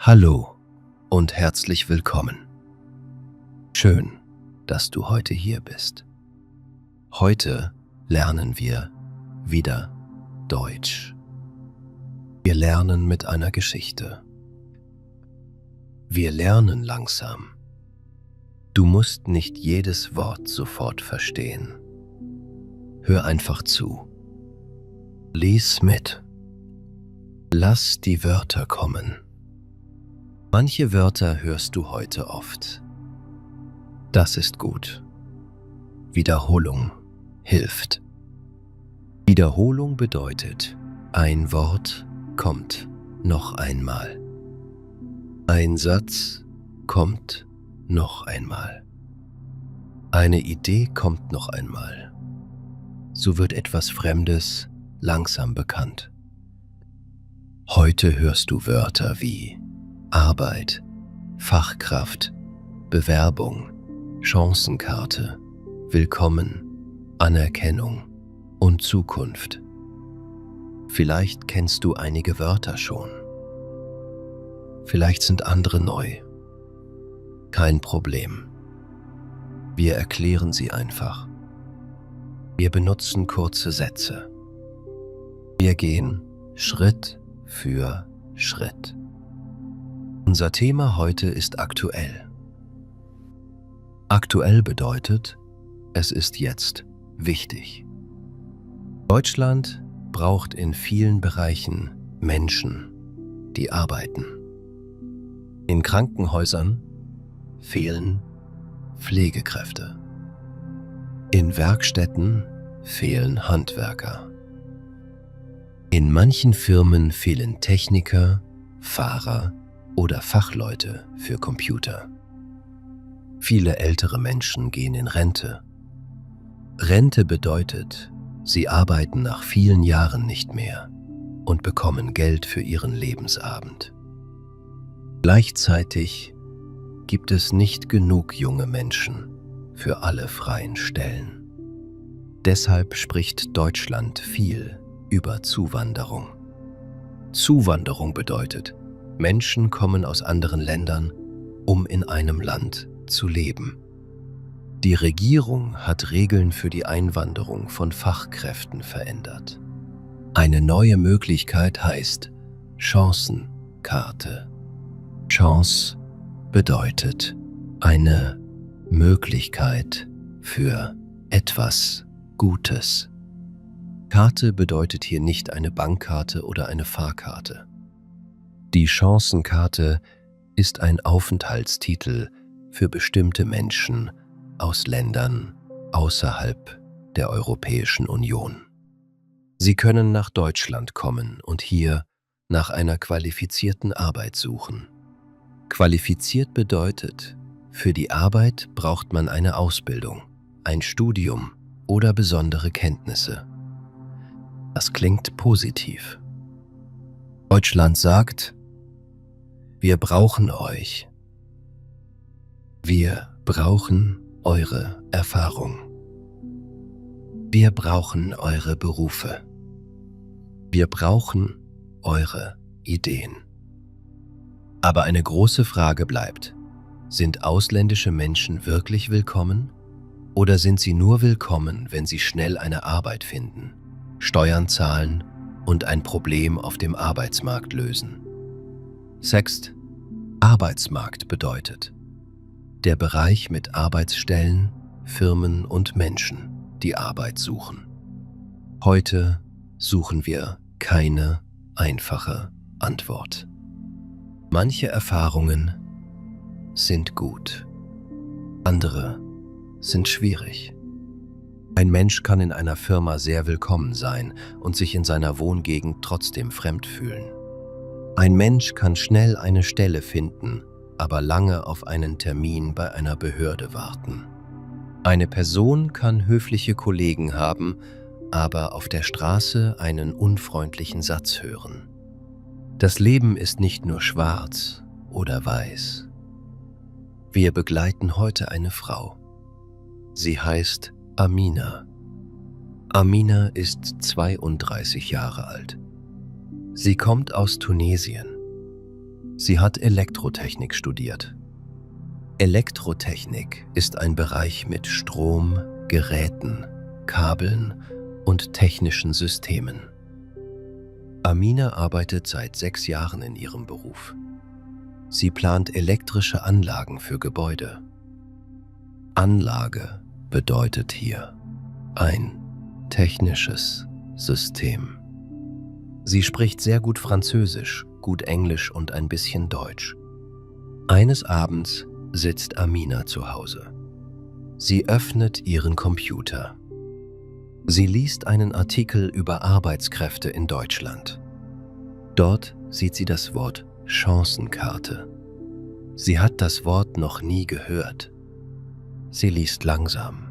Hallo und herzlich willkommen. Schön, dass du heute hier bist. Heute lernen wir wieder Deutsch. Wir lernen mit einer Geschichte. Wir lernen langsam. Du musst nicht jedes Wort sofort verstehen. Hör einfach zu. Lies mit. Lass die Wörter kommen. Manche Wörter hörst du heute oft. Das ist gut. Wiederholung hilft. Wiederholung bedeutet, ein Wort kommt noch einmal. Ein Satz kommt noch einmal. Eine Idee kommt noch einmal. So wird etwas Fremdes langsam bekannt. Heute hörst du Wörter wie Arbeit, Fachkraft, Bewerbung, Chancenkarte, Willkommen, Anerkennung und Zukunft. Vielleicht kennst du einige Wörter schon. Vielleicht sind andere neu. Kein Problem. Wir erklären sie einfach. Wir benutzen kurze Sätze. Wir gehen Schritt für Schritt. Unser Thema heute ist aktuell. Aktuell bedeutet, es ist jetzt wichtig. Deutschland braucht in vielen Bereichen Menschen, die arbeiten. In Krankenhäusern fehlen Pflegekräfte. In Werkstätten fehlen Handwerker. In manchen Firmen fehlen Techniker, Fahrer oder Fachleute für Computer. Viele ältere Menschen gehen in Rente. Rente bedeutet, sie arbeiten nach vielen Jahren nicht mehr und bekommen Geld für ihren Lebensabend. Gleichzeitig gibt es nicht genug junge Menschen für alle freien Stellen. Deshalb spricht Deutschland viel über Zuwanderung. Zuwanderung bedeutet, Menschen kommen aus anderen Ländern, um in einem Land zu leben. Die Regierung hat Regeln für die Einwanderung von Fachkräften verändert. Eine neue Möglichkeit heißt Chancenkarte. Chance bedeutet eine Möglichkeit für etwas Gutes. Karte bedeutet hier nicht eine Bankkarte oder eine Fahrkarte. Die Chancenkarte ist ein Aufenthaltstitel für bestimmte Menschen aus Ländern außerhalb der Europäischen Union. Sie können nach Deutschland kommen und hier nach einer qualifizierten Arbeit suchen. Qualifiziert bedeutet, für die Arbeit braucht man eine Ausbildung, ein Studium oder besondere Kenntnisse. Das klingt positiv. Deutschland sagt, wir brauchen euch. Wir brauchen eure Erfahrung. Wir brauchen eure Berufe. Wir brauchen eure Ideen. Aber eine große Frage bleibt: Sind ausländische Menschen wirklich willkommen? Oder sind sie nur willkommen, wenn sie schnell eine Arbeit finden, Steuern zahlen und ein Problem auf dem Arbeitsmarkt lösen? Sext, Arbeitsmarkt bedeutet der Bereich mit Arbeitsstellen, Firmen und Menschen, die Arbeit suchen. Heute suchen wir keine einfache Antwort. Manche Erfahrungen sind gut, andere sind schwierig. Ein Mensch kann in einer Firma sehr willkommen sein und sich in seiner Wohngegend trotzdem fremd fühlen. Ein Mensch kann schnell eine Stelle finden, aber lange auf einen Termin bei einer Behörde warten. Eine Person kann höfliche Kollegen haben, aber auf der Straße einen unfreundlichen Satz hören. Das Leben ist nicht nur schwarz oder weiß. Wir begleiten heute eine Frau. Sie heißt Amina. Amina ist 32 Jahre alt. Sie kommt aus Tunesien. Sie hat Elektrotechnik studiert. Elektrotechnik ist ein Bereich mit Strom, Geräten, Kabeln und technischen Systemen. Amina arbeitet seit 6 Jahren in ihrem Beruf. Sie plant elektrische Anlagen für Gebäude. Anlage bedeutet hier ein technisches System. Sie spricht sehr gut Französisch, gut Englisch und ein bisschen Deutsch. Eines Abends sitzt Amina zu Hause. Sie öffnet ihren Computer. Sie liest einen Artikel über Arbeitskräfte in Deutschland. Dort sieht sie das Wort Chancenkarte. Sie hat das Wort noch nie gehört. Sie liest langsam.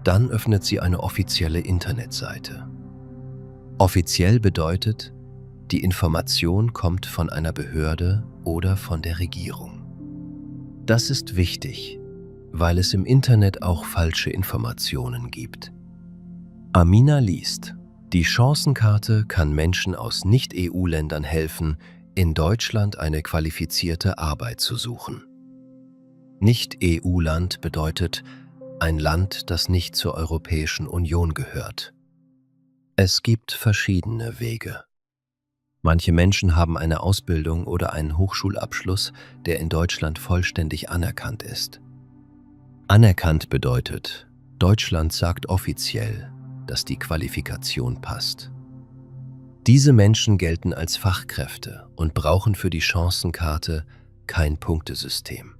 Dann öffnet sie eine offizielle Internetseite. Offiziell bedeutet, die Information kommt von einer Behörde oder von der Regierung. Das ist wichtig, weil es im Internet auch falsche Informationen gibt. Amina liest: Die Chancenkarte kann Menschen aus Nicht-EU-Ländern helfen, in Deutschland eine qualifizierte Arbeit zu suchen. Nicht-EU-Land bedeutet ein Land, das nicht zur Europäischen Union gehört. Es gibt verschiedene Wege. Manche Menschen haben eine Ausbildung oder einen Hochschulabschluss, der in Deutschland vollständig anerkannt ist. Anerkannt bedeutet, Deutschland sagt offiziell, dass die Qualifikation passt. Diese Menschen gelten als Fachkräfte und brauchen für die Chancenkarte kein Punktesystem.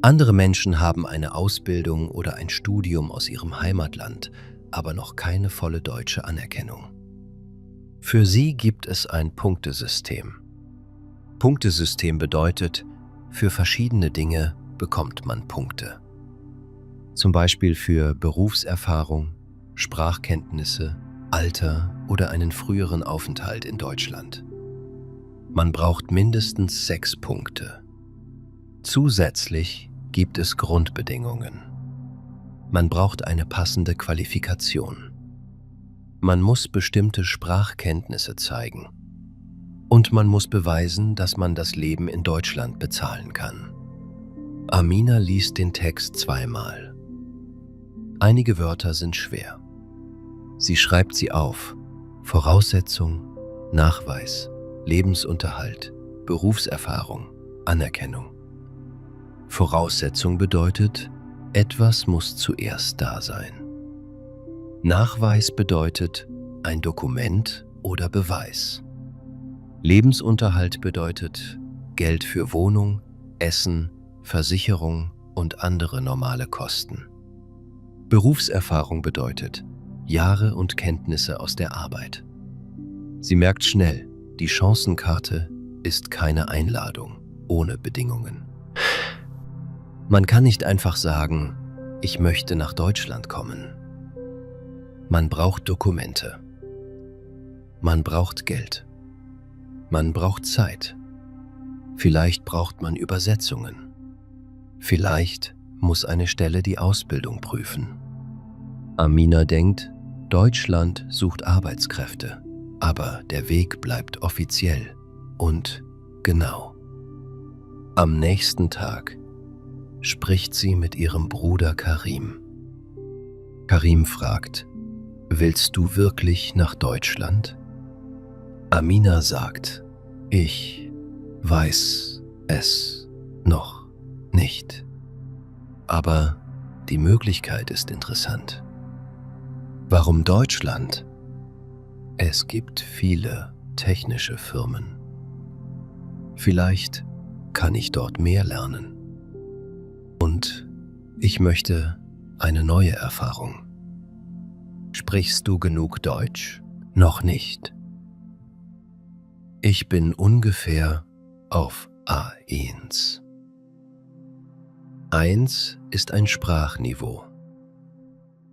Andere Menschen haben eine Ausbildung oder ein Studium aus ihrem Heimatland, aber noch keine volle deutsche Anerkennung. Für sie gibt es ein Punktesystem. Punktesystem bedeutet, für verschiedene Dinge bekommt man Punkte. Zum Beispiel für Berufserfahrung, Sprachkenntnisse, Alter oder einen früheren Aufenthalt in Deutschland. Man braucht mindestens 6 Punkte. Zusätzlich gibt es Grundbedingungen. Man braucht eine passende Qualifikation. Man muss bestimmte Sprachkenntnisse zeigen. Und man muss beweisen, dass man das Leben in Deutschland bezahlen kann. Amina liest den Text 2-mal. Einige Wörter sind schwer. Sie schreibt sie auf: Voraussetzung, Nachweis, Lebensunterhalt, Berufserfahrung, Anerkennung. Voraussetzung bedeutet, etwas muss zuerst da sein. Nachweis bedeutet ein Dokument oder Beweis. Lebensunterhalt bedeutet Geld für Wohnung, Essen, Versicherung und andere normale Kosten. Berufserfahrung bedeutet Jahre und Kenntnisse aus der Arbeit. Sie merkt schnell, die Chancenkarte ist keine Einladung ohne Bedingungen. Man kann nicht einfach sagen, ich möchte nach Deutschland kommen. Man braucht Dokumente. Man braucht Geld. Man braucht Zeit. Vielleicht braucht man Übersetzungen. Vielleicht muss eine Stelle die Ausbildung prüfen. Amina denkt, Deutschland sucht Arbeitskräfte, aber der Weg bleibt offiziell und genau. Am nächsten Tag spricht sie mit ihrem Bruder Karim. Karim fragt: Willst du wirklich nach Deutschland? Amina sagt: Ich weiß es noch nicht. Aber die Möglichkeit ist interessant. Warum Deutschland? Es gibt viele technische Firmen. Vielleicht kann ich dort mehr lernen. Und ich möchte eine neue Erfahrung. Sprichst du genug Deutsch? Noch nicht. Ich bin ungefähr auf A1. 1 ist ein Sprachniveau.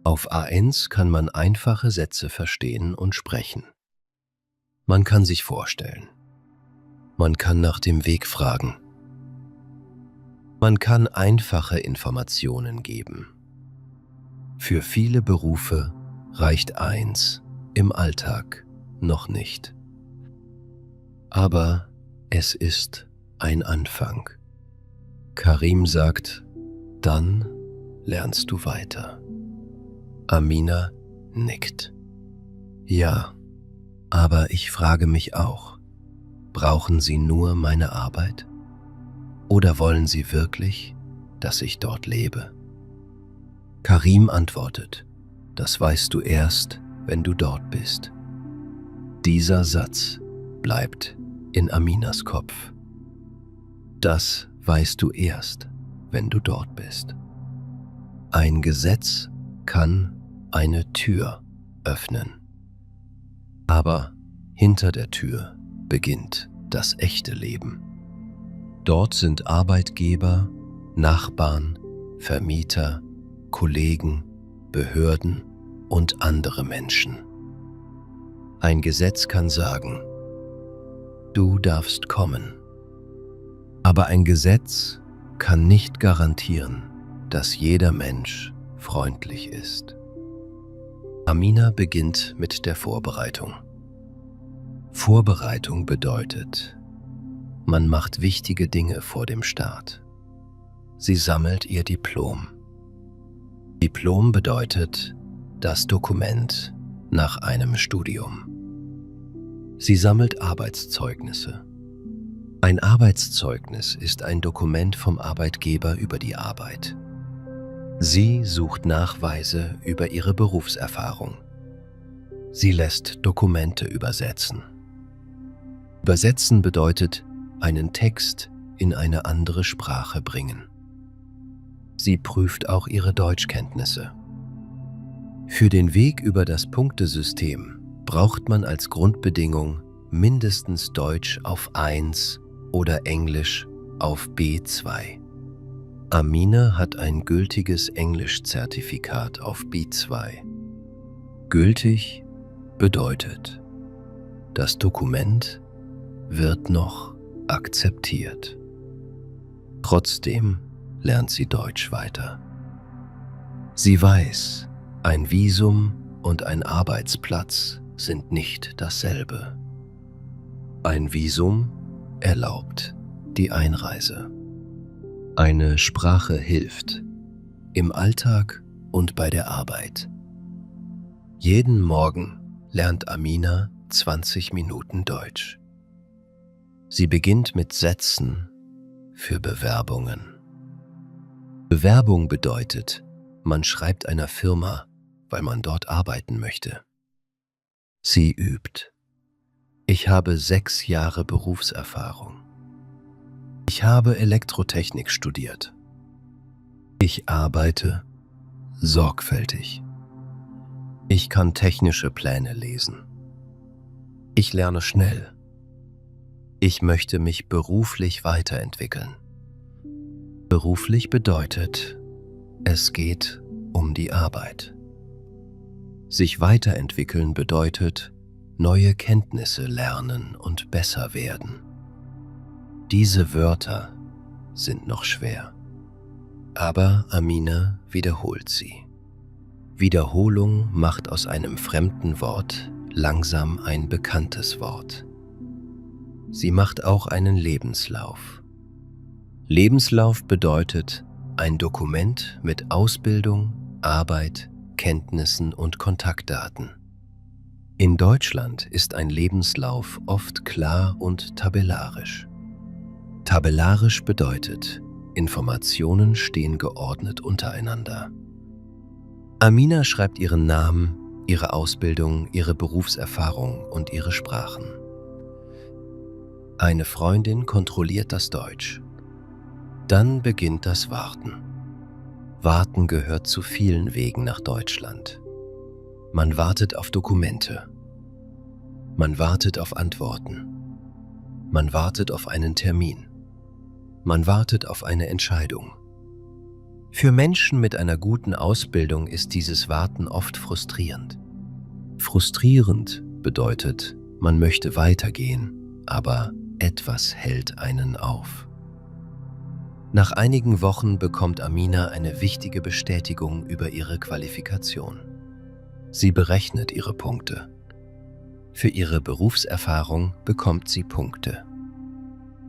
Auf A1 kann man einfache Sätze verstehen und sprechen. Man kann sich vorstellen. Man kann nach dem Weg fragen. Man kann einfache Informationen geben. Für viele Berufe reicht 1 im Alltag noch nicht. Aber Es ist ein Anfang. Karim sagt, dann lernst du weiter. Amina nickt. Ja, aber ich frage mich auch, brauchen Sie nur meine Arbeit? Oder wollen Sie wirklich, dass ich dort lebe? Karim antwortet, das weißt du erst, wenn du dort bist. Dieser Satz bleibt in Aminas Kopf. Das weißt du erst, wenn du dort bist. Ein Gesetz kann eine Tür öffnen. Aber hinter der Tür beginnt das echte Leben. Dort sind Arbeitgeber, Nachbarn, Vermieter, Kollegen, Behörden und andere Menschen. Ein Gesetz kann sagen, du darfst kommen. Aber ein Gesetz kann nicht garantieren, dass jeder Mensch freundlich ist. Amina beginnt mit der Vorbereitung. Vorbereitung bedeutet, man macht wichtige Dinge vor dem Start. Sie sammelt ihr Diplom. Diplom bedeutet das Dokument nach einem Studium. Sie sammelt Arbeitszeugnisse. Ein Arbeitszeugnis ist ein Dokument vom Arbeitgeber über die Arbeit. Sie sucht Nachweise über ihre Berufserfahrung. Sie lässt Dokumente übersetzen. Übersetzen bedeutet, einen Text in eine andere Sprache bringen. Sie prüft auch ihre Deutschkenntnisse. Für den Weg über das Punktesystem braucht man als Grundbedingung mindestens Deutsch auf 1 oder Englisch auf B2. Amina hat ein gültiges Englischzertifikat auf B2. Gültig bedeutet, das Dokument wird noch akzeptiert. Trotzdem lernt sie Deutsch weiter. Sie weiß, ein Visum und ein Arbeitsplatz sind nicht dasselbe. Ein Visum erlaubt die Einreise. Eine Sprache hilft im Alltag und bei der Arbeit. Jeden Morgen lernt Amina 20 Minuten Deutsch. Sie beginnt mit Sätzen für Bewerbungen. Bewerbung bedeutet, man schreibt einer Firma, weil man dort arbeiten möchte. Sie übt. Ich habe 6 Jahre Berufserfahrung. Ich habe Elektrotechnik studiert. Ich arbeite sorgfältig. Ich kann technische Pläne lesen. Ich lerne schnell. Ich möchte mich beruflich weiterentwickeln. Beruflich bedeutet, es geht um die Arbeit. Sich weiterentwickeln bedeutet, neue Kenntnisse lernen und besser werden. Diese Wörter sind noch schwer. Aber Amina wiederholt sie. Wiederholung macht aus einem fremden Wort langsam ein bekanntes Wort. Sie macht auch einen Lebenslauf. Lebenslauf bedeutet ein Dokument mit Ausbildung, Arbeit, Kenntnissen und Kontaktdaten. In Deutschland ist ein Lebenslauf oft klar und tabellarisch. Tabellarisch bedeutet, Informationen stehen geordnet untereinander. Amina schreibt ihren Namen, ihre Ausbildung, ihre Berufserfahrung und ihre Sprachen. Eine Freundin kontrolliert das Deutsch. Dann beginnt das Warten. Warten gehört zu vielen Wegen nach Deutschland. Man wartet auf Dokumente. Man wartet auf Antworten. Man wartet auf einen Termin. Man wartet auf eine Entscheidung. Für Menschen mit einer guten Ausbildung ist dieses Warten oft frustrierend. Frustrierend bedeutet, man möchte weitergehen, aber etwas hält einen auf. Nach einigen Wochen bekommt Amina eine wichtige Bestätigung über ihre Qualifikation. Sie berechnet ihre Punkte. Für ihre Berufserfahrung bekommt sie Punkte.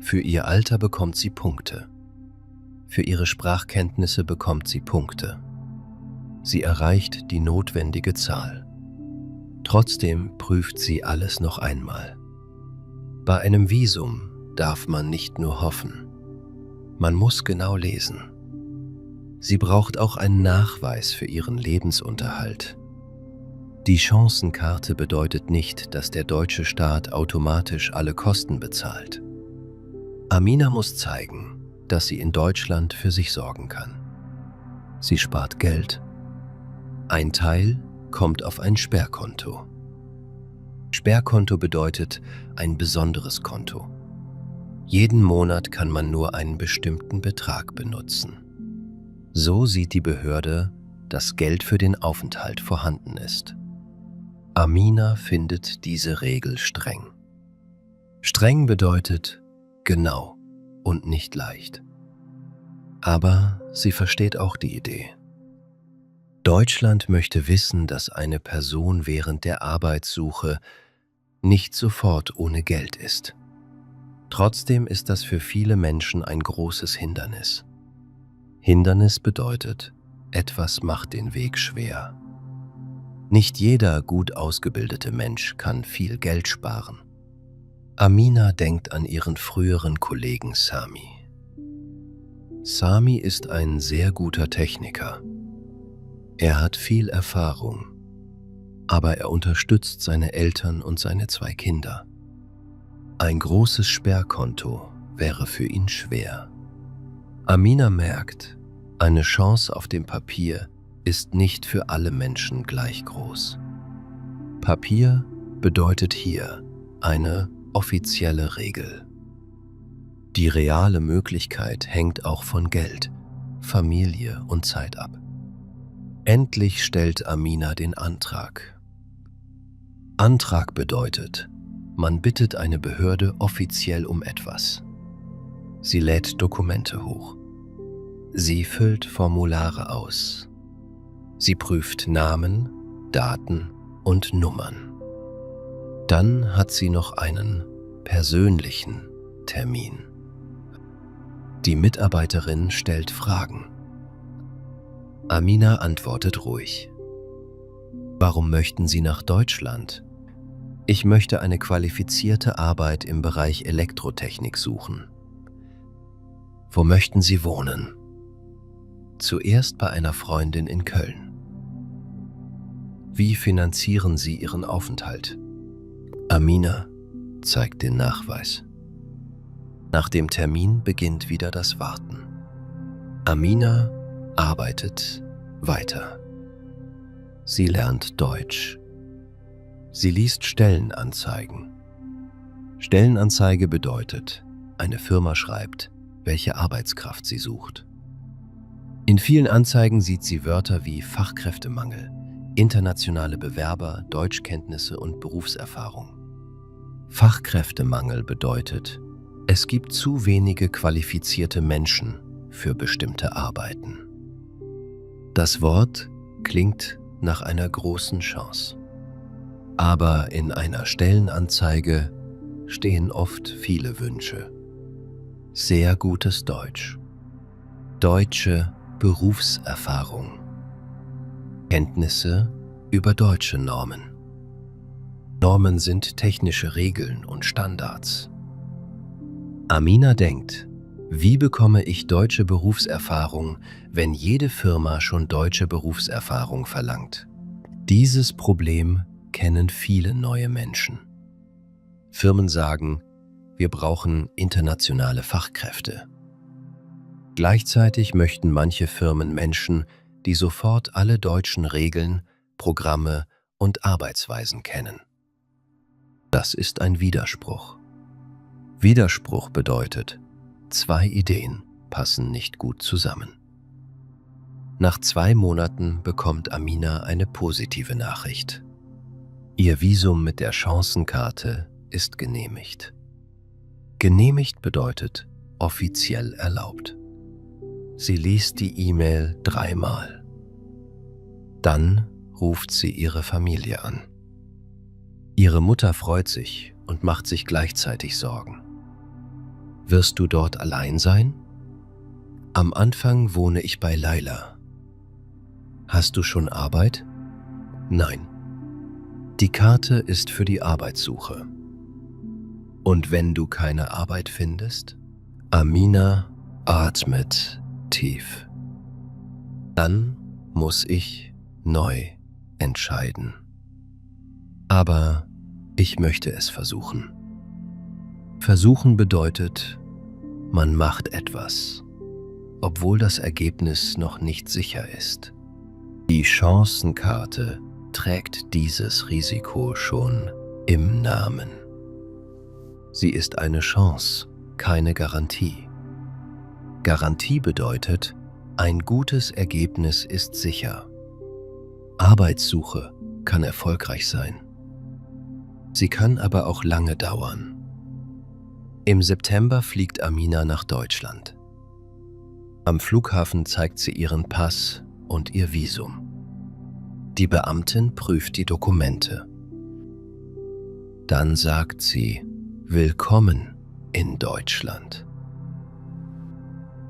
Für ihr Alter bekommt sie Punkte. Für ihre Sprachkenntnisse bekommt sie Punkte. Sie erreicht die notwendige Zahl. Trotzdem prüft sie alles noch einmal. Bei einem Visum darf man nicht nur hoffen. Man muss genau lesen. Sie braucht auch einen Nachweis für ihren Lebensunterhalt. Die Chancenkarte bedeutet nicht, dass der deutsche Staat automatisch alle Kosten bezahlt. Amina muss zeigen, dass sie in Deutschland für sich sorgen kann. Sie spart Geld. Ein Teil kommt auf ein Sperrkonto. Sperrkonto bedeutet ein besonderes Konto. Jeden Monat kann man nur einen bestimmten Betrag benutzen. So sieht die Behörde, dass Geld für den Aufenthalt vorhanden ist. Amina findet diese Regel streng. Streng bedeutet genau und nicht leicht. Aber sie versteht auch die Idee. Deutschland möchte wissen, dass eine Person während der Arbeitssuche nicht sofort ohne Geld ist. Trotzdem ist das für viele Menschen ein großes Hindernis. Hindernis bedeutet, etwas macht den Weg schwer. Nicht jeder gut ausgebildete Mensch kann viel Geld sparen. Amina denkt an ihren früheren Kollegen Sami. Sami ist ein sehr guter Techniker. Er hat viel Erfahrung, aber er unterstützt seine Eltern und seine 2 Kinder. Ein großes Sperrkonto wäre für ihn schwer. Amina merkt, eine Chance auf dem Papier ist nicht für alle Menschen gleich groß. Papier bedeutet hier eine offizielle Regel. Die reale Möglichkeit hängt auch von Geld, Familie und Zeit ab. Endlich stellt Amina den Antrag. Antrag bedeutet, man bittet eine Behörde offiziell um etwas. Sie lädt Dokumente hoch. Sie füllt Formulare aus. Sie prüft Namen, Daten und Nummern. Dann hat sie noch einen persönlichen Termin. Die Mitarbeiterin stellt Fragen. Amina antwortet ruhig. Warum möchten Sie nach Deutschland? Ich möchte eine qualifizierte Arbeit im Bereich Elektrotechnik suchen. Wo möchten Sie wohnen? Zuerst bei einer Freundin in Köln. Wie finanzieren Sie Ihren Aufenthalt? Amina zeigt den Nachweis. Nach dem Termin beginnt wieder das Warten. Amina arbeitet weiter. Sie lernt Deutsch. Sie liest Stellenanzeigen. Stellenanzeige bedeutet, eine Firma schreibt, welche Arbeitskraft sie sucht. In vielen Anzeigen sieht sie Wörter wie Fachkräftemangel, internationale Bewerber, Deutschkenntnisse und Berufserfahrung. Fachkräftemangel bedeutet, es gibt zu wenige qualifizierte Menschen für bestimmte Arbeiten. Das Wort klingt nach einer großen Chance. Aber in einer Stellenanzeige stehen oft viele Wünsche. Sehr gutes Deutsch. Deutsche Berufserfahrung. Kenntnisse über deutsche Normen. Normen sind technische Regeln und Standards. Amina denkt, wie bekomme ich deutsche Berufserfahrung, wenn jede Firma schon deutsche Berufserfahrung verlangt? Dieses Problem kennen viele neue Menschen. Firmen sagen, wir brauchen internationale Fachkräfte. Gleichzeitig möchten manche Firmen Menschen, die sofort alle deutschen Regeln, Programme und Arbeitsweisen kennen. Das ist ein Widerspruch. Widerspruch bedeutet, 2 Ideen passen nicht gut zusammen. Nach 2 Monaten bekommt Amina eine positive Nachricht. Ihr Visum mit der Chancenkarte ist genehmigt. Genehmigt bedeutet offiziell erlaubt. Sie liest die E-Mail 3-mal. Dann ruft sie ihre Familie an. Ihre Mutter freut sich und macht sich gleichzeitig Sorgen. Wirst du dort allein sein? Am Anfang wohne ich bei Laila. Hast du schon Arbeit? Nein. Die Karte ist für die Arbeitssuche. Und wenn du keine Arbeit findest? Amina atmet tief. Dann muss ich neu entscheiden. Aber ich möchte es versuchen. Versuchen bedeutet, man macht etwas, obwohl das Ergebnis noch nicht sicher ist. Die Chancenkarte trägt dieses Risiko schon im Namen. Sie ist eine Chance, keine Garantie. Garantie bedeutet, ein gutes Ergebnis ist sicher. Arbeitssuche kann erfolgreich sein. Sie kann aber auch lange dauern. Im September fliegt Amina nach Deutschland. Am Flughafen zeigt sie ihren Pass und ihr Visum. Die Beamtin prüft die Dokumente. Dann sagt sie: Willkommen in Deutschland.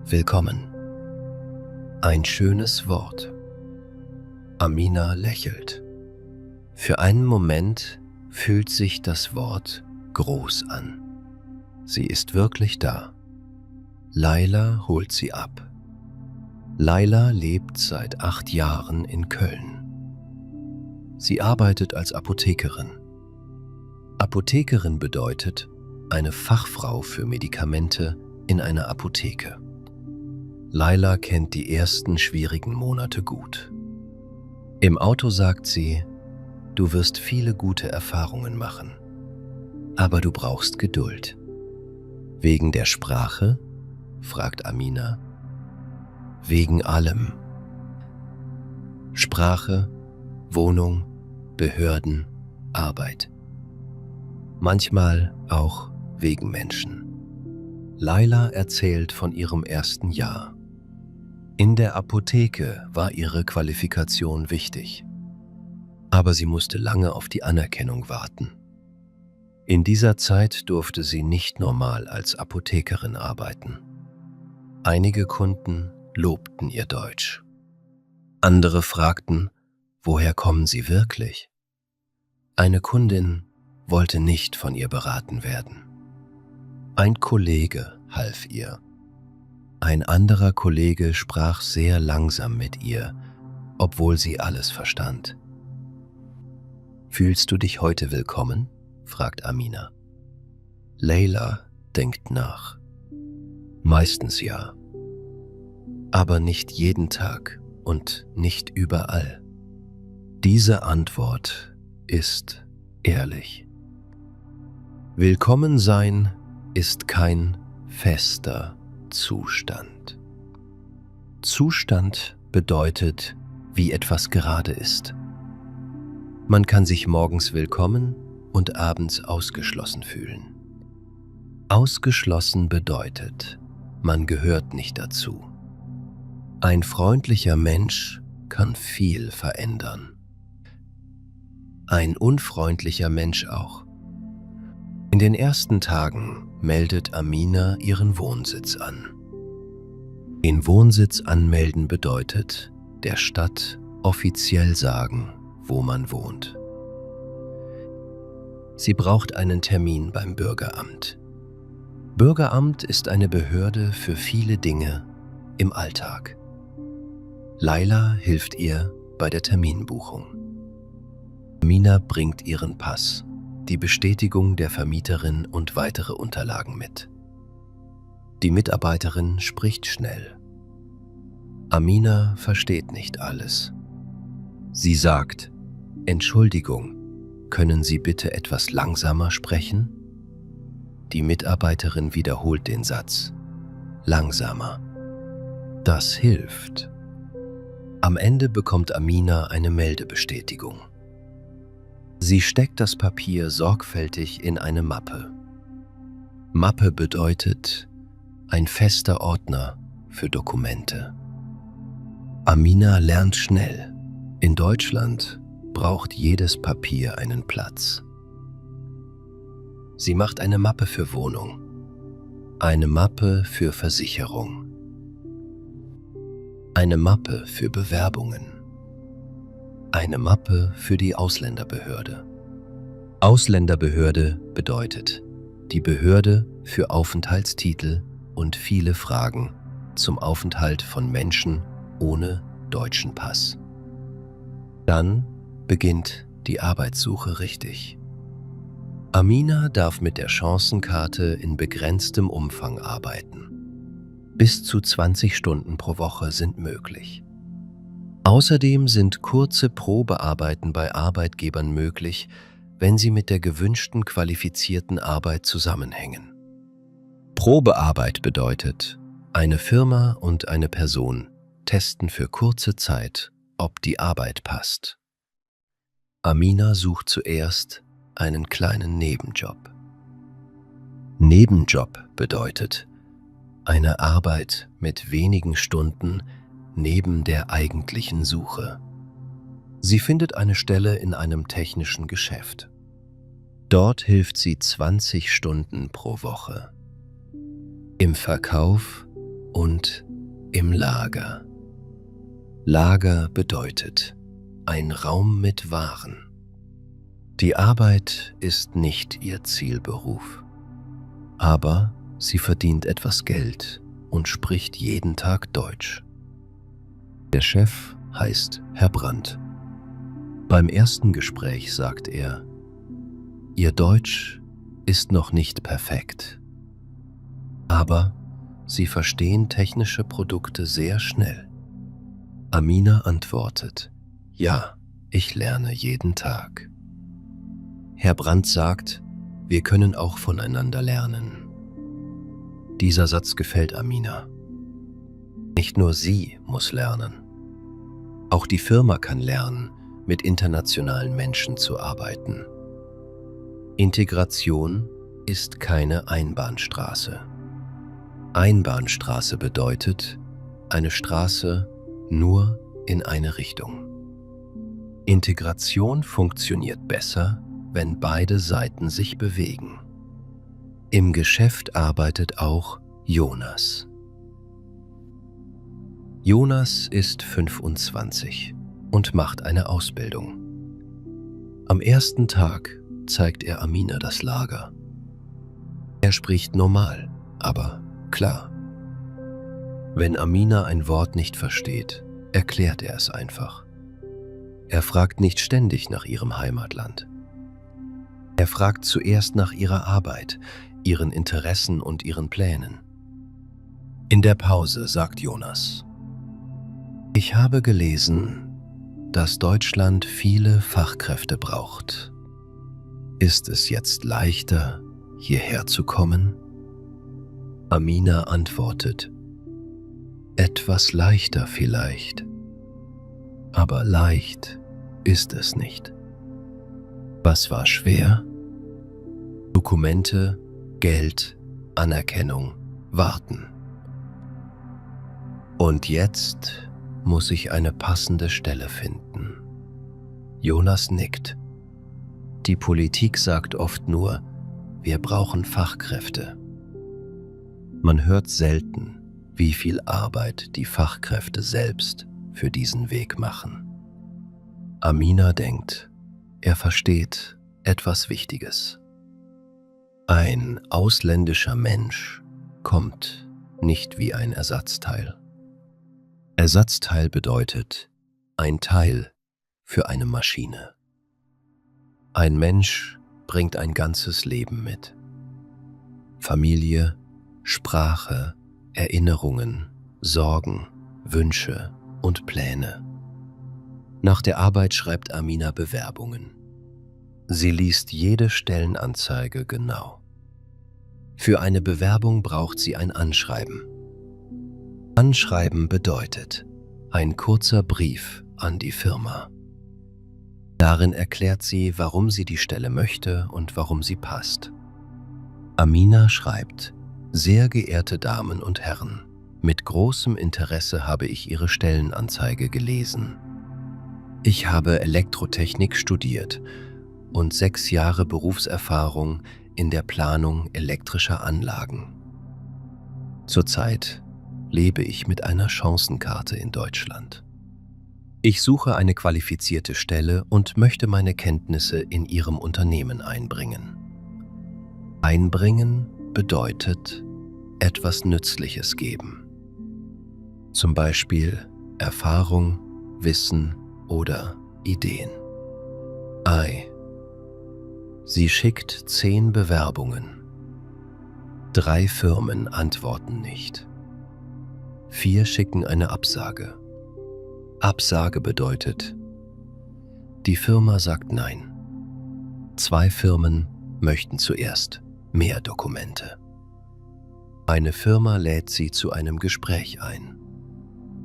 Willkommen. Ein schönes Wort. Amina lächelt. Für einen Moment fühlt sich das Wort groß an. Sie ist wirklich da. Laila holt sie ab. Laila lebt seit 8 Jahren in Köln. Sie arbeitet als Apothekerin. Apothekerin bedeutet eine Fachfrau für Medikamente in einer Apotheke. Laila kennt die ersten schwierigen Monate gut. Im Auto sagt sie: Du wirst viele gute Erfahrungen machen, aber du brauchst Geduld. Wegen der Sprache? Fragt Amina. Wegen allem. Sprache, Wohnung, Behörden, Arbeit. Manchmal auch wegen Menschen. Laila erzählt von ihrem ersten Jahr. In der Apotheke war ihre Qualifikation wichtig. Aber sie musste lange auf die Anerkennung warten. In dieser Zeit durfte sie nicht normal als Apothekerin arbeiten. Einige Kunden lobten ihr Deutsch. Andere fragten, woher kommen sie wirklich? Eine Kundin wollte nicht von ihr beraten werden. Ein Kollege half ihr. Ein anderer Kollege sprach sehr langsam mit ihr, obwohl sie alles verstand. Fühlst du dich heute willkommen? Fragt Amina. Leila denkt nach. Meistens ja. Aber nicht jeden Tag und nicht überall. Diese Antwort ist ehrlich. Willkommen sein ist kein fester Zustand. Zustand bedeutet, wie etwas gerade ist. Man kann sich morgens willkommen und abends ausgeschlossen fühlen. Ausgeschlossen bedeutet, man gehört nicht dazu. Ein freundlicher Mensch kann viel verändern. Ein unfreundlicher Mensch auch. In den ersten Tagen meldet Amina ihren Wohnsitz an. Den Wohnsitz anmelden bedeutet, der Stadt offiziell sagen, wo man wohnt. Sie braucht einen Termin beim Bürgeramt. Bürgeramt ist eine Behörde für viele Dinge im Alltag. Laila hilft ihr bei der Terminbuchung. Amina bringt ihren Pass, die Bestätigung der Vermieterin und weitere Unterlagen mit. Die Mitarbeiterin spricht schnell. Amina versteht nicht alles. Sie sagt: Entschuldigung, können Sie bitte etwas langsamer sprechen? Die Mitarbeiterin wiederholt den Satz: langsamer. Das hilft. Am Ende bekommt Amina eine Meldebestätigung. Sie steckt das Papier sorgfältig in eine Mappe. Mappe bedeutet ein fester Ordner für Dokumente. Amina lernt schnell. In Deutschland braucht jedes Papier einen Platz. Sie macht eine Mappe für Wohnung. Eine Mappe für Versicherung. Eine Mappe für Bewerbungen. Eine Mappe für die Ausländerbehörde. Ausländerbehörde bedeutet die Behörde für Aufenthaltstitel und viele Fragen zum Aufenthalt von Menschen ohne deutschen Pass. Dann beginnt die Arbeitssuche richtig. Amina darf mit der Chancenkarte in begrenztem Umfang arbeiten. Bis zu 20 Stunden pro Woche sind möglich. Außerdem sind kurze Probearbeiten bei Arbeitgebern möglich, wenn sie mit der gewünschten qualifizierten Arbeit zusammenhängen. Probearbeit bedeutet, eine Firma und eine Person testen für kurze Zeit, ob die Arbeit passt. Amina sucht zuerst einen kleinen Nebenjob. Nebenjob bedeutet eine Arbeit mit wenigen Stunden neben der eigentlichen Suche. Sie findet eine Stelle in einem technischen Geschäft. Dort hilft sie 20 Stunden pro Woche. Im Verkauf und im Lager. Lager bedeutet ein Raum mit Waren. Die Arbeit ist nicht ihr Zielberuf, aber sie verdient etwas Geld und spricht jeden Tag Deutsch. Der Chef heißt Herr Brandt. Beim ersten Gespräch sagt er: Ihr Deutsch ist noch nicht perfekt, aber Sie verstehen technische Produkte sehr schnell. Amina antwortet: Ja, ich lerne jeden Tag. Herr Brandt sagt: Wir können auch voneinander lernen. Dieser Satz gefällt Amina. Nicht nur sie muss lernen. Auch die Firma kann lernen, mit internationalen Menschen zu arbeiten. Integration ist keine Einbahnstraße. Einbahnstraße bedeutet eine Straße nur in eine Richtung. Integration funktioniert besser, wenn beide Seiten sich bewegen. Im Geschäft arbeitet auch Jonas. Jonas ist 25 und macht eine Ausbildung. Am ersten Tag zeigt er Amina das Lager. Er spricht normal, aber klar. Wenn Amina ein Wort nicht versteht, erklärt er es einfach. Er fragt nicht ständig nach ihrem Heimatland. Er fragt zuerst nach ihrer Arbeit, ihren Interessen und ihren Plänen. In der Pause sagt Jonas: Ich habe gelesen, dass Deutschland viele Fachkräfte braucht. Ist es jetzt leichter, hierher zu kommen? Amina antwortet: Etwas leichter vielleicht, aber leicht ist es nicht. Was war schwer? Dokumente, Geld, Anerkennung, Warten. Und jetzt muss ich eine passende Stelle finden. Jonas nickt. Die Politik sagt oft nur: Wir brauchen Fachkräfte. Man hört selten, wie viel Arbeit die Fachkräfte selbst für diesen Weg machen. Amina denkt, er versteht etwas Wichtiges. Ein ausländischer Mensch kommt nicht wie ein Ersatzteil. Ersatzteil bedeutet ein Teil für eine Maschine. Ein Mensch bringt ein ganzes Leben mit. Familie, Sprache, Erinnerungen, Sorgen, Wünsche und Pläne. Nach der Arbeit schreibt Amina Bewerbungen. Sie liest jede Stellenanzeige genau. Für eine Bewerbung braucht sie ein Anschreiben. Anschreiben bedeutet ein kurzer Brief an die Firma. Darin erklärt sie, warum sie die Stelle möchte und warum sie passt. Amina schreibt: Sehr geehrte Damen und Herren, mit großem Interesse habe ich Ihre Stellenanzeige gelesen. Ich habe Elektrotechnik studiert und 6 Jahre Berufserfahrung in der Planung elektrischer Anlagen. Zurzeit lebe ich mit einer Chancenkarte in Deutschland. Ich suche eine qualifizierte Stelle und möchte meine Kenntnisse in Ihrem Unternehmen einbringen. Einbringen bedeutet etwas Nützliches geben. Zum Beispiel Erfahrung, Wissen oder Ideen. Sie schickt 10 Bewerbungen. 3 Firmen antworten nicht. 4 schicken eine Absage. Absage bedeutet, die Firma sagt nein. 2 Firmen möchten zuerst mehr Dokumente. Eine Firma lädt sie zu einem Gespräch ein.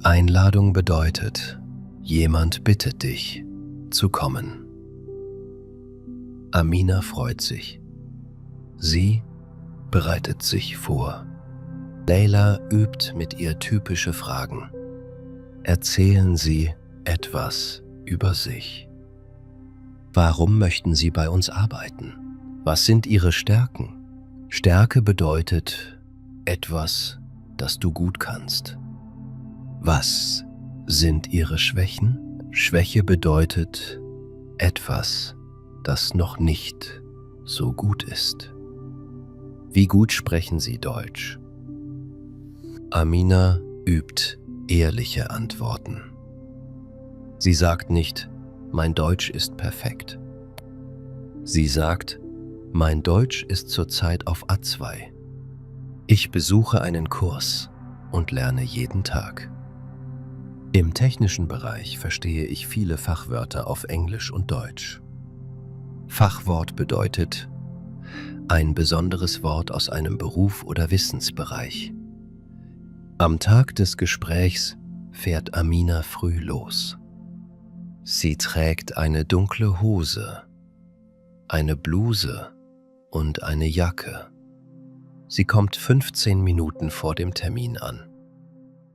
Einladung bedeutet, jemand bittet dich, zu kommen. Amina freut sich. Sie bereitet sich vor. Leila übt mit ihr typische Fragen. Erzählen Sie etwas über sich. Warum möchten Sie bei uns arbeiten? Was sind Ihre Stärken? Stärke bedeutet etwas, das du gut kannst. Was sind Ihre Schwächen? Schwäche bedeutet etwas, das noch nicht so gut ist. Wie gut sprechen Sie Deutsch? Amina übt ehrliche Antworten. Sie sagt nicht, mein Deutsch ist perfekt. Sie sagt, mein Deutsch ist zurzeit auf A2. Ich besuche einen Kurs und lerne jeden Tag. Im technischen Bereich verstehe ich viele Fachwörter auf Englisch und Deutsch. Fachwort bedeutet ein besonderes Wort aus einem Beruf oder Wissensbereich. Am Tag des Gesprächs fährt Amina früh los. Sie trägt eine dunkle Hose, eine Bluse und eine Jacke. Sie kommt 15 Minuten vor dem Termin an.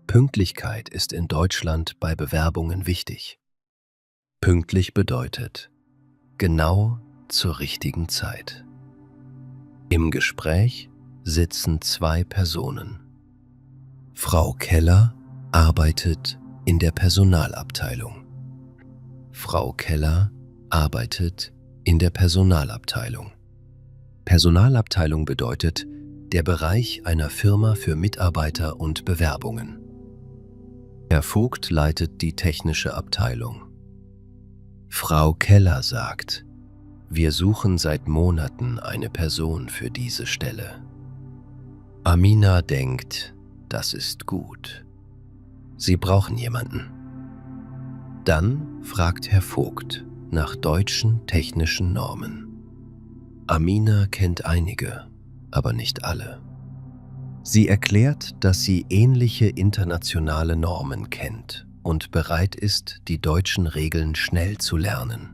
Pünktlichkeit ist in Deutschland bei Bewerbungen wichtig. Pünktlich bedeutet genau zur richtigen Zeit. Im Gespräch sitzen 2 Personen. Frau Keller arbeitet in der Personalabteilung. Frau Keller arbeitet in der Personalabteilung. Personalabteilung bedeutet der Bereich einer Firma für Mitarbeiter und Bewerbungen. Herr Vogt leitet die technische Abteilung. Frau Keller sagt, wir suchen seit Monaten eine Person für diese Stelle. Amina denkt, das ist gut. Sie brauchen jemanden. Dann fragt Herr Vogt nach deutschen technischen Normen. Amina kennt einige, aber nicht alle. Sie erklärt, dass sie ähnliche internationale Normen kennt und bereit ist, die deutschen Regeln schnell zu lernen.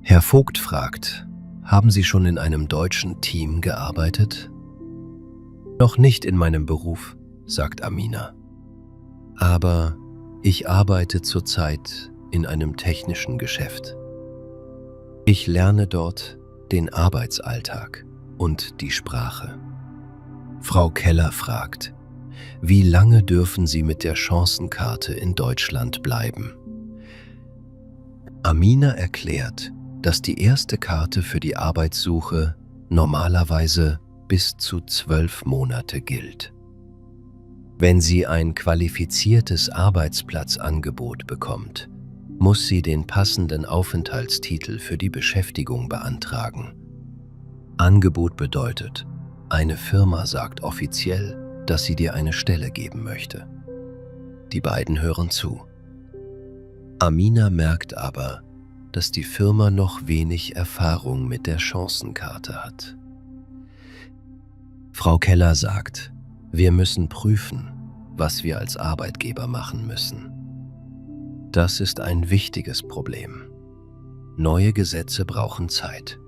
Herr Vogt fragt, haben Sie schon in einem deutschen Team gearbeitet? Noch nicht in meinem Beruf, sagt Amina. Aber ich arbeite zurzeit in einem technischen Geschäft. Ich lerne dort den Arbeitsalltag und die Sprache. Frau Keller fragt, wie lange dürfen Sie mit der Chancenkarte in Deutschland bleiben? Amina erklärt, dass die erste Karte für die Arbeitssuche normalerweise bis zu 12 Monate gilt. Wenn sie ein qualifiziertes Arbeitsplatzangebot bekommt, muss sie den passenden Aufenthaltstitel für die Beschäftigung beantragen. Angebot bedeutet, eine Firma sagt offiziell, dass sie dir eine Stelle geben möchte. Die beiden hören zu. Amina merkt aber, dass die Firma noch wenig Erfahrung mit der Chancenkarte hat. Frau Keller sagt, wir müssen prüfen, was wir als Arbeitgeber machen müssen. Das ist ein wichtiges Problem. Neue Gesetze brauchen Zeit.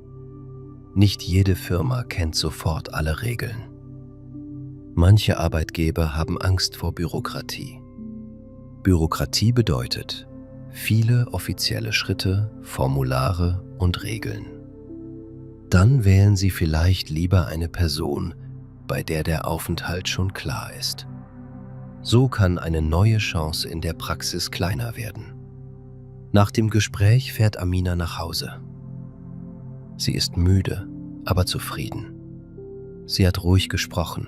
Nicht jede Firma kennt sofort alle Regeln. Manche Arbeitgeber haben Angst vor Bürokratie. Bürokratie bedeutet viele offizielle Schritte, Formulare und Regeln. Dann wählen Sie vielleicht lieber eine Person, bei der der Aufenthalt schon klar ist. So kann eine neue Chance in der Praxis kleiner werden. Nach dem Gespräch fährt Amina nach Hause. Sie ist müde, aber zufrieden. Sie hat ruhig gesprochen.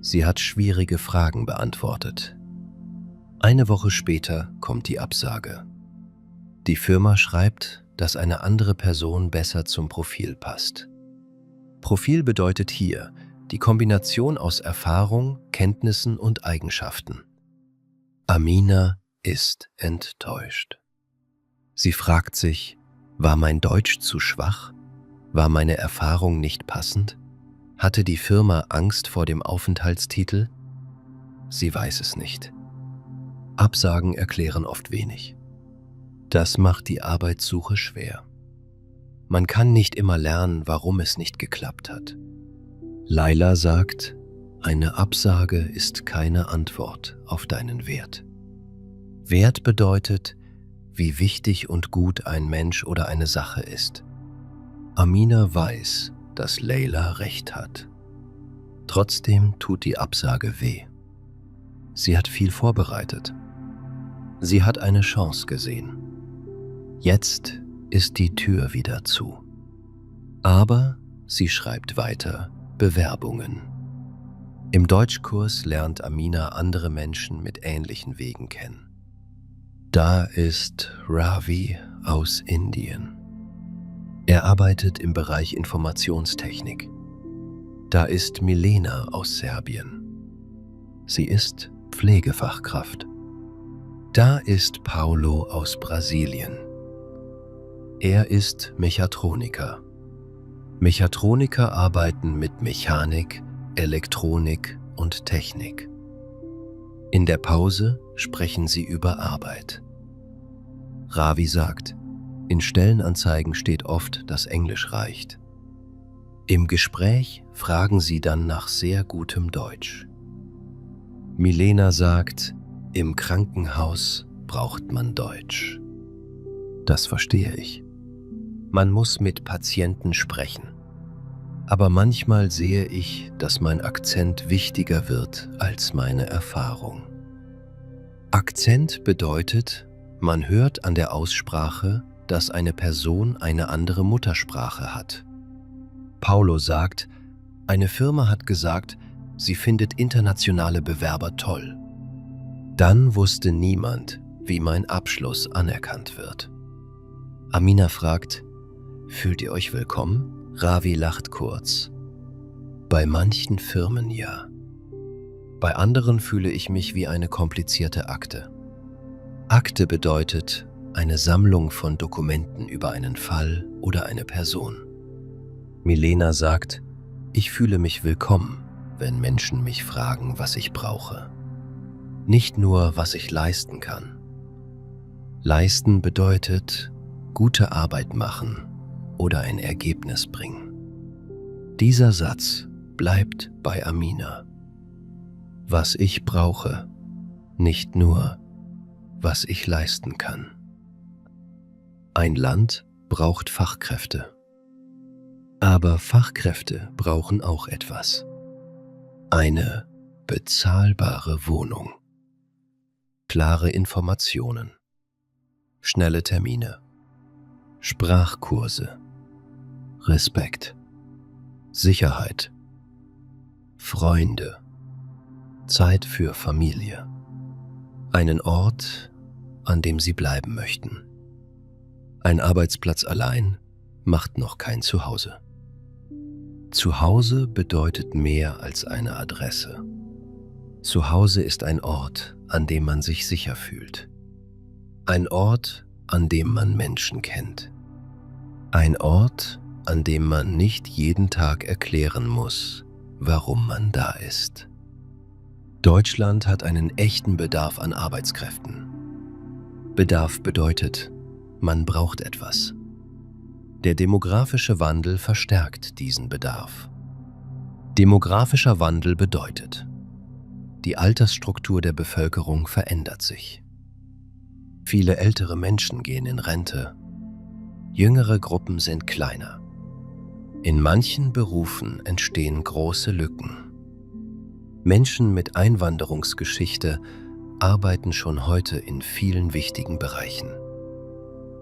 Sie hat schwierige Fragen beantwortet. Eine Woche später kommt die Absage. Die Firma schreibt, dass eine andere Person besser zum Profil passt. Profil bedeutet hier die Kombination aus Erfahrung, Kenntnissen und Eigenschaften. Amina ist enttäuscht. Sie fragt sich, war mein Deutsch zu schwach? War meine Erfahrung nicht passend? Hatte die Firma Angst vor dem Aufenthaltstitel? Sie weiß es nicht. Absagen erklären oft wenig. Das macht die Arbeitssuche schwer. Man kann nicht immer lernen, warum es nicht geklappt hat. Laila sagt, eine Absage ist keine Antwort auf deinen Wert. Wert bedeutet, wie wichtig und gut ein Mensch oder eine Sache ist. Amina weiß, dass Laila recht hat. Trotzdem tut die Absage weh. Sie hat viel vorbereitet. Sie hat eine Chance gesehen. Jetzt ist die Tür wieder zu. Aber sie schreibt weiter Bewerbungen. Im Deutschkurs lernt Amina andere Menschen mit ähnlichen Wegen kennen. Da ist Ravi aus Indien. Er arbeitet im Bereich Informationstechnik. Da ist Milena aus Serbien. Sie ist Pflegefachkraft. Da ist Paulo aus Brasilien. Er ist Mechatroniker. Mechatroniker arbeiten mit Mechanik, Elektronik und Technik. In der Pause sprechen sie über Arbeit. Ravi sagt, in Stellenanzeigen steht oft, dass Englisch reicht. Im Gespräch fragen sie dann nach sehr gutem Deutsch. Milena sagt, im Krankenhaus braucht man Deutsch. Das verstehe ich. Man muss mit Patienten sprechen. Aber manchmal sehe ich, dass mein Akzent wichtiger wird als meine Erfahrung. Akzent bedeutet, man hört an der Aussprache, dass eine Person eine andere Muttersprache hat. Paulo sagt, eine Firma hat gesagt, sie findet internationale Bewerber toll. Dann wusste niemand, wie mein Abschluss anerkannt wird. Amina fragt, fühlt ihr euch willkommen? Ravi lacht kurz. Bei manchen Firmen ja. Bei anderen fühle ich mich wie eine komplizierte Akte. Akte bedeutet eine Sammlung von Dokumenten über einen Fall oder eine Person. Milena sagt, ich fühle mich willkommen, wenn Menschen mich fragen, was ich brauche. Nicht nur, was ich leisten kann. Leisten bedeutet, gute Arbeit machen oder ein Ergebnis bringen. Dieser Satz bleibt bei Amina. Was ich brauche, nicht nur, was ich leisten kann. Ein Land braucht Fachkräfte. Aber Fachkräfte brauchen auch etwas. Eine bezahlbare Wohnung. Klare Informationen. Schnelle Termine. Sprachkurse. Respekt. Sicherheit. Freunde. Zeit für Familie. Einen Ort, an dem sie bleiben möchten. Ein Arbeitsplatz allein macht noch kein Zuhause. Zuhause bedeutet mehr als eine Adresse. Zuhause ist ein Ort, an dem man sich sicher fühlt. Ein Ort, an dem man Menschen kennt. Ein Ort, an dem man nicht jeden Tag erklären muss, warum man da ist. Deutschland hat einen echten Bedarf an Arbeitskräften. Bedarf bedeutet, man braucht etwas. Der demografische Wandel verstärkt diesen Bedarf. Demografischer Wandel bedeutet, die Altersstruktur der Bevölkerung verändert sich. Viele ältere Menschen gehen in Rente, jüngere Gruppen sind kleiner. In manchen Berufen entstehen große Lücken. Menschen mit Einwanderungsgeschichte arbeiten schon heute in vielen wichtigen Bereichen.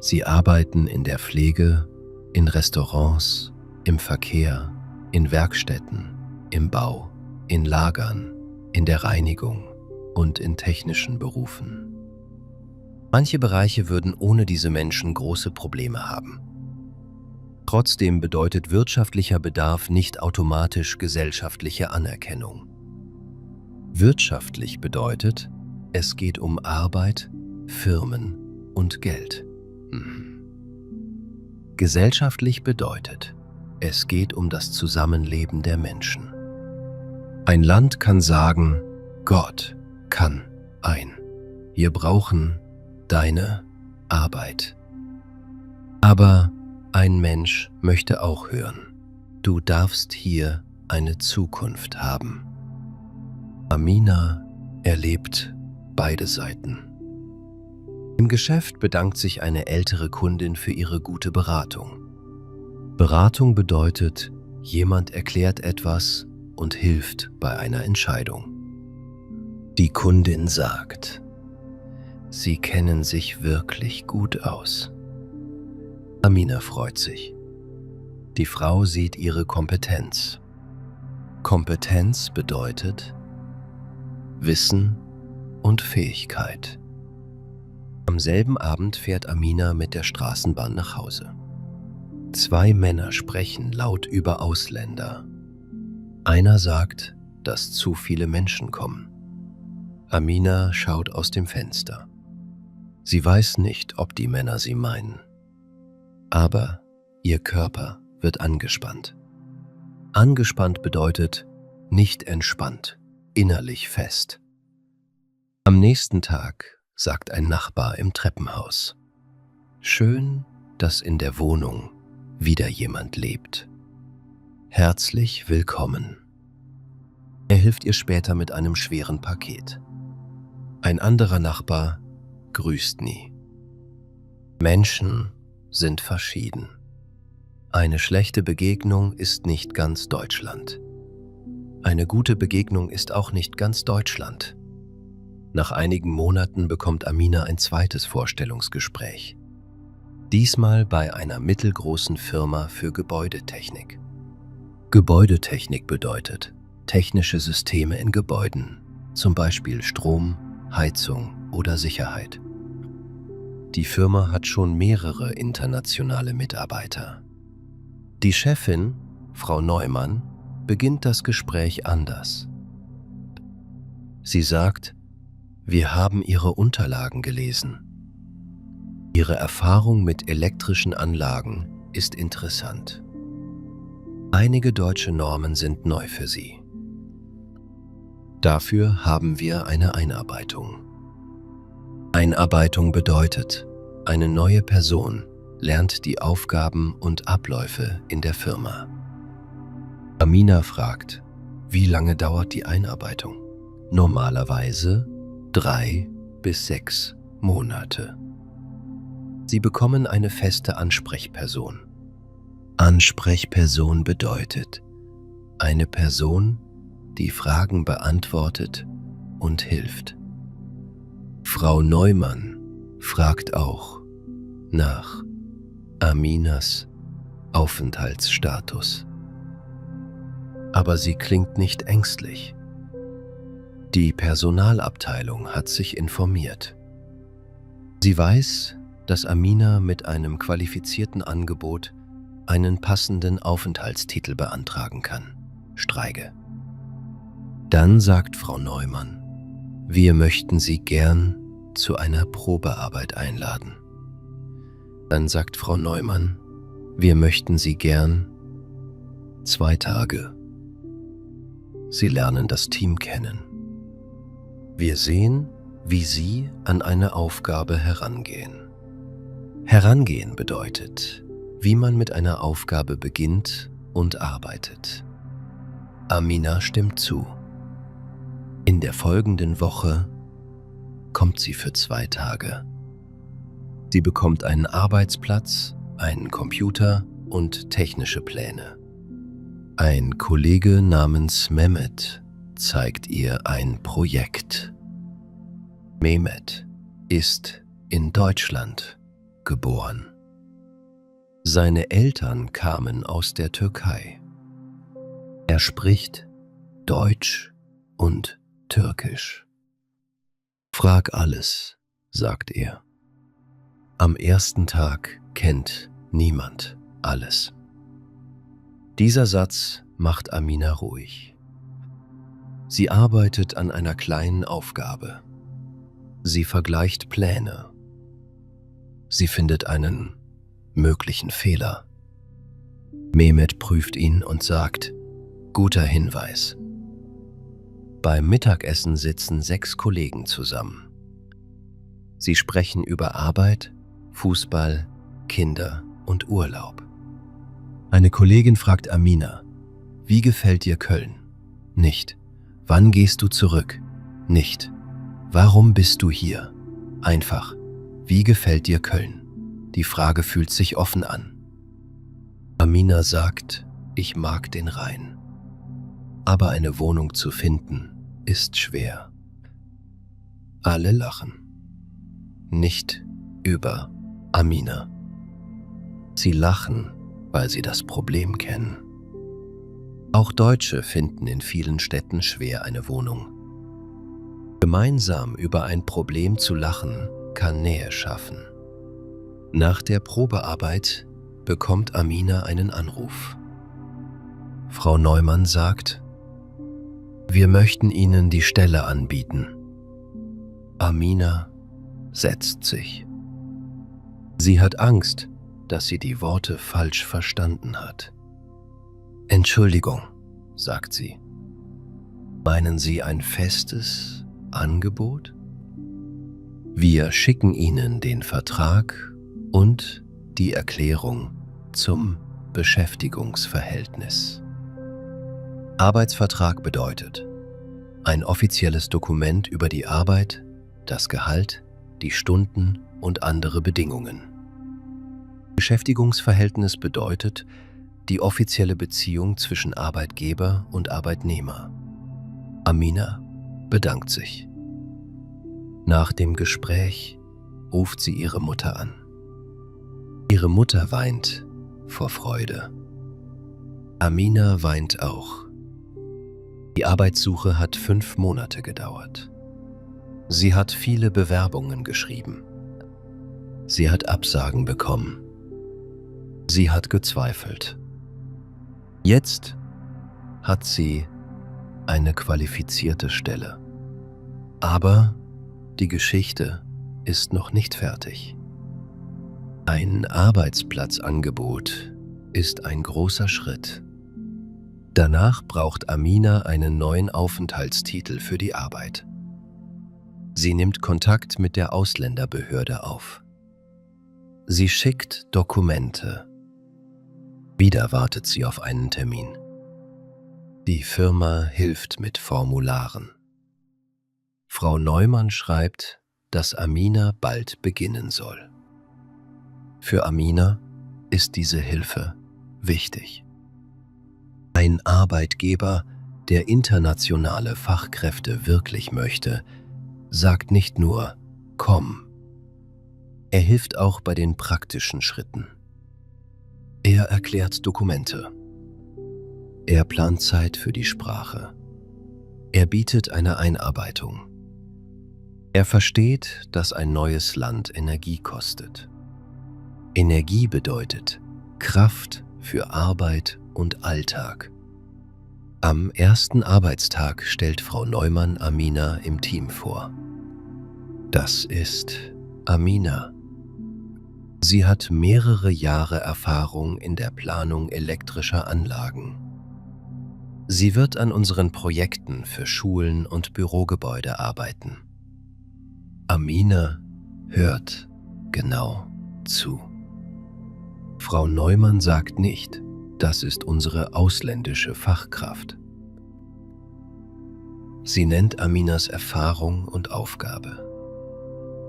Sie arbeiten in der Pflege, in Restaurants, im Verkehr, in Werkstätten, im Bau, in Lagern, in der Reinigung und in technischen Berufen. Manche Bereiche würden ohne diese Menschen große Probleme haben. Trotzdem bedeutet wirtschaftlicher Bedarf nicht automatisch gesellschaftliche Anerkennung. Wirtschaftlich bedeutet, es geht um Arbeit, Firmen und Geld. Gesellschaftlich bedeutet, es geht um das Zusammenleben der Menschen. Ein Land kann sagen, Gott kann ein. Wir brauchen deine Arbeit. Aber ein Mensch möchte auch hören, du darfst hier eine Zukunft haben. Amina erlebt beide Seiten. Im Geschäft bedankt sich eine ältere Kundin für ihre gute Beratung. Beratung bedeutet, jemand erklärt etwas und hilft bei einer Entscheidung. Die Kundin sagt, Sie kennen sich wirklich gut aus. Amina freut sich. Die Frau sieht ihre Kompetenz. Kompetenz bedeutet Wissen und Fähigkeit. Am selben Abend fährt Amina mit der Straßenbahn nach Hause. 2 Männer sprechen laut über Ausländer. Einer sagt, dass zu viele Menschen kommen. Amina schaut aus dem Fenster. Sie weiß nicht, ob die Männer sie meinen. Aber ihr Körper wird angespannt. Angespannt bedeutet nicht entspannt, innerlich fest. Am nächsten Tag sagt ein Nachbar im Treppenhaus: Schön, dass in der Wohnung wieder jemand lebt. Herzlich willkommen. Er hilft ihr später mit einem schweren Paket. Ein anderer Nachbar grüßt nie. Menschen sind verschieden. Eine schlechte Begegnung ist nicht ganz Deutschland. Eine gute Begegnung ist auch nicht ganz Deutschland. Nach einigen Monaten bekommt Amina ein zweites Vorstellungsgespräch. Diesmal bei einer mittelgroßen Firma für Gebäudetechnik. Gebäudetechnik bedeutet technische Systeme in Gebäuden, zum Beispiel Strom, Heizung oder Sicherheit. Die Firma hat schon mehrere internationale Mitarbeiter. Die Chefin, Frau Neumann, beginnt das Gespräch anders. Sie sagt, wir haben Ihre Unterlagen gelesen. Ihre Erfahrung mit elektrischen Anlagen ist interessant. Einige deutsche Normen sind neu für Sie. Dafür haben wir eine Einarbeitung. Einarbeitung bedeutet, eine neue Person lernt die Aufgaben und Abläufe in der Firma. Amina fragt, wie lange dauert die Einarbeitung? Normalerweise 3 bis 6 Monate. Sie bekommen eine feste Ansprechperson. Ansprechperson bedeutet eine Person, die Fragen beantwortet und hilft. Frau Neumann fragt auch nach Aminas Aufenthaltsstatus. Aber sie klingt nicht ängstlich. Die Personalabteilung hat sich informiert. Sie weiß, dass Amina mit einem qualifizierten Angebot einen passenden Aufenthaltstitel beantragen kann, Streige. Dann sagt Frau Neumann, wir möchten Sie gern zu einer Probearbeit einladen. Dann sagt Frau Neumann, wir möchten Sie gern 2 Tage. Sie lernen das Team kennen. Wir sehen, wie Sie an eine Aufgabe herangehen. Herangehen bedeutet, wie man mit einer Aufgabe beginnt und arbeitet. Amina stimmt zu. In der folgenden Woche kommt sie für 2 Tage. Sie bekommt einen Arbeitsplatz, einen Computer und technische Pläne. Ein Kollege namens Mehmet zeigt ihr ein Projekt. Mehmet ist in Deutschland geboren. Seine Eltern kamen aus der Türkei. Er spricht Deutsch und Türkisch. Frag alles, sagt er. Am ersten Tag kennt niemand alles. Dieser Satz macht Amina ruhig. Sie arbeitet an einer kleinen Aufgabe. Sie vergleicht Pläne. Sie findet einen möglichen Fehler. Mehmet prüft ihn und sagt, guter Hinweis. Beim Mittagessen sitzen 6 Kollegen zusammen. Sie sprechen über Arbeit, Fußball, Kinder und Urlaub. Eine Kollegin fragt Amina, wie gefällt dir Köln? Nicht, wann gehst du zurück? Nicht, warum bist du hier? Einfach, wie gefällt dir Köln? Die Frage fühlt sich offen an. Amina sagt, ich mag den Rhein. Aber eine Wohnung zu finden, ist schwer. Alle lachen. Nicht über Amina. Sie lachen, weil sie das Problem kennen. Auch Deutsche finden in vielen Städten schwer eine Wohnung. Gemeinsam über ein Problem zu lachen, kann Nähe schaffen. Nach der Probearbeit bekommt Amina einen Anruf. Frau Neumann sagt, wir möchten Ihnen die Stelle anbieten. Amina setzt sich. Sie hat Angst, dass sie die Worte falsch verstanden hat. Entschuldigung, sagt sie. Meinen Sie ein festes Angebot? Wir schicken Ihnen den Vertrag und die Erklärung zum Beschäftigungsverhältnis. Arbeitsvertrag bedeutet ein offizielles Dokument über die Arbeit, das Gehalt, die Stunden und andere Bedingungen. Beschäftigungsverhältnis bedeutet die offizielle Beziehung zwischen Arbeitgeber und Arbeitnehmer. Amina bedankt sich. Nach dem Gespräch ruft sie ihre Mutter an. Ihre Mutter weint vor Freude. Amina weint auch. Die Arbeitssuche hat 5 Monate gedauert. Sie hat viele Bewerbungen geschrieben. Sie hat Absagen bekommen. Sie hat gezweifelt. Jetzt hat sie eine qualifizierte Stelle. Aber die Geschichte ist noch nicht fertig. Ein Arbeitsplatzangebot ist ein großer Schritt. Danach braucht Amina einen neuen Aufenthaltstitel für die Arbeit. Sie nimmt Kontakt mit der Ausländerbehörde auf. Sie schickt Dokumente. Wieder wartet sie auf einen Termin. Die Firma hilft mit Formularen. Frau Neumann schreibt, dass Amina bald beginnen soll. Für Amina ist diese Hilfe wichtig. Ein Arbeitgeber, der internationale Fachkräfte wirklich möchte, sagt nicht nur, komm. Er hilft auch bei den praktischen Schritten. Er erklärt Dokumente. Er plant Zeit für die Sprache. Er bietet eine Einarbeitung. Er versteht, dass ein neues Land Energie kostet. Energie bedeutet Kraft für Arbeit und Alltag. Am ersten Arbeitstag stellt Frau Neumann Amina im Team vor. Das ist Amina. Sie hat mehrere Jahre Erfahrung in der Planung elektrischer Anlagen. Sie wird an unseren Projekten für Schulen und Bürogebäude arbeiten. Amina hört genau zu. Frau Neumann sagt nicht, das ist unsere ausländische Fachkraft. Sie nennt Aminas Erfahrung und Aufgabe.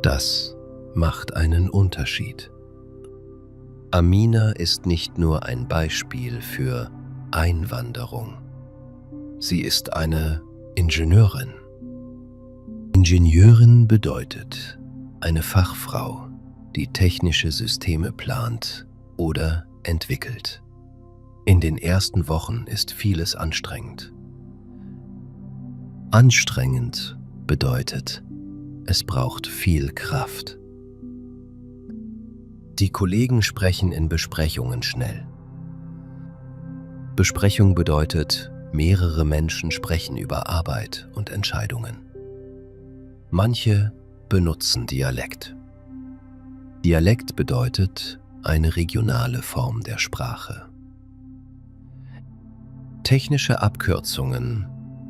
Das macht einen Unterschied. Amina ist nicht nur ein Beispiel für Einwanderung. Sie ist eine Ingenieurin. Ingenieurin bedeutet eine Fachfrau, die technische Systeme plant oder entwickelt. In den ersten Wochen ist vieles anstrengend. Anstrengend bedeutet, es braucht viel Kraft. Die Kollegen sprechen in Besprechungen schnell. Besprechung bedeutet, mehrere Menschen sprechen über Arbeit und Entscheidungen. Manche benutzen Dialekt. Dialekt bedeutet eine regionale Form der Sprache. Technische Abkürzungen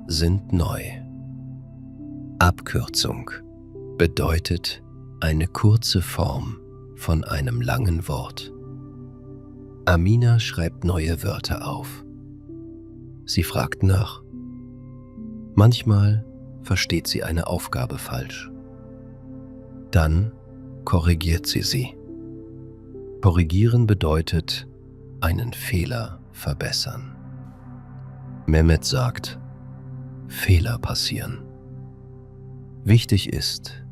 sind neu. Abkürzung bedeutet eine kurze Form von einem langen Wort. Amina schreibt neue Wörter auf. Sie fragt nach. Manchmal versteht sie eine Aufgabe falsch. Dann korrigiert sie sie. Korrigieren bedeutet einen Fehler verbessern. Mehmet sagt, Fehler passieren. Wichtig ist,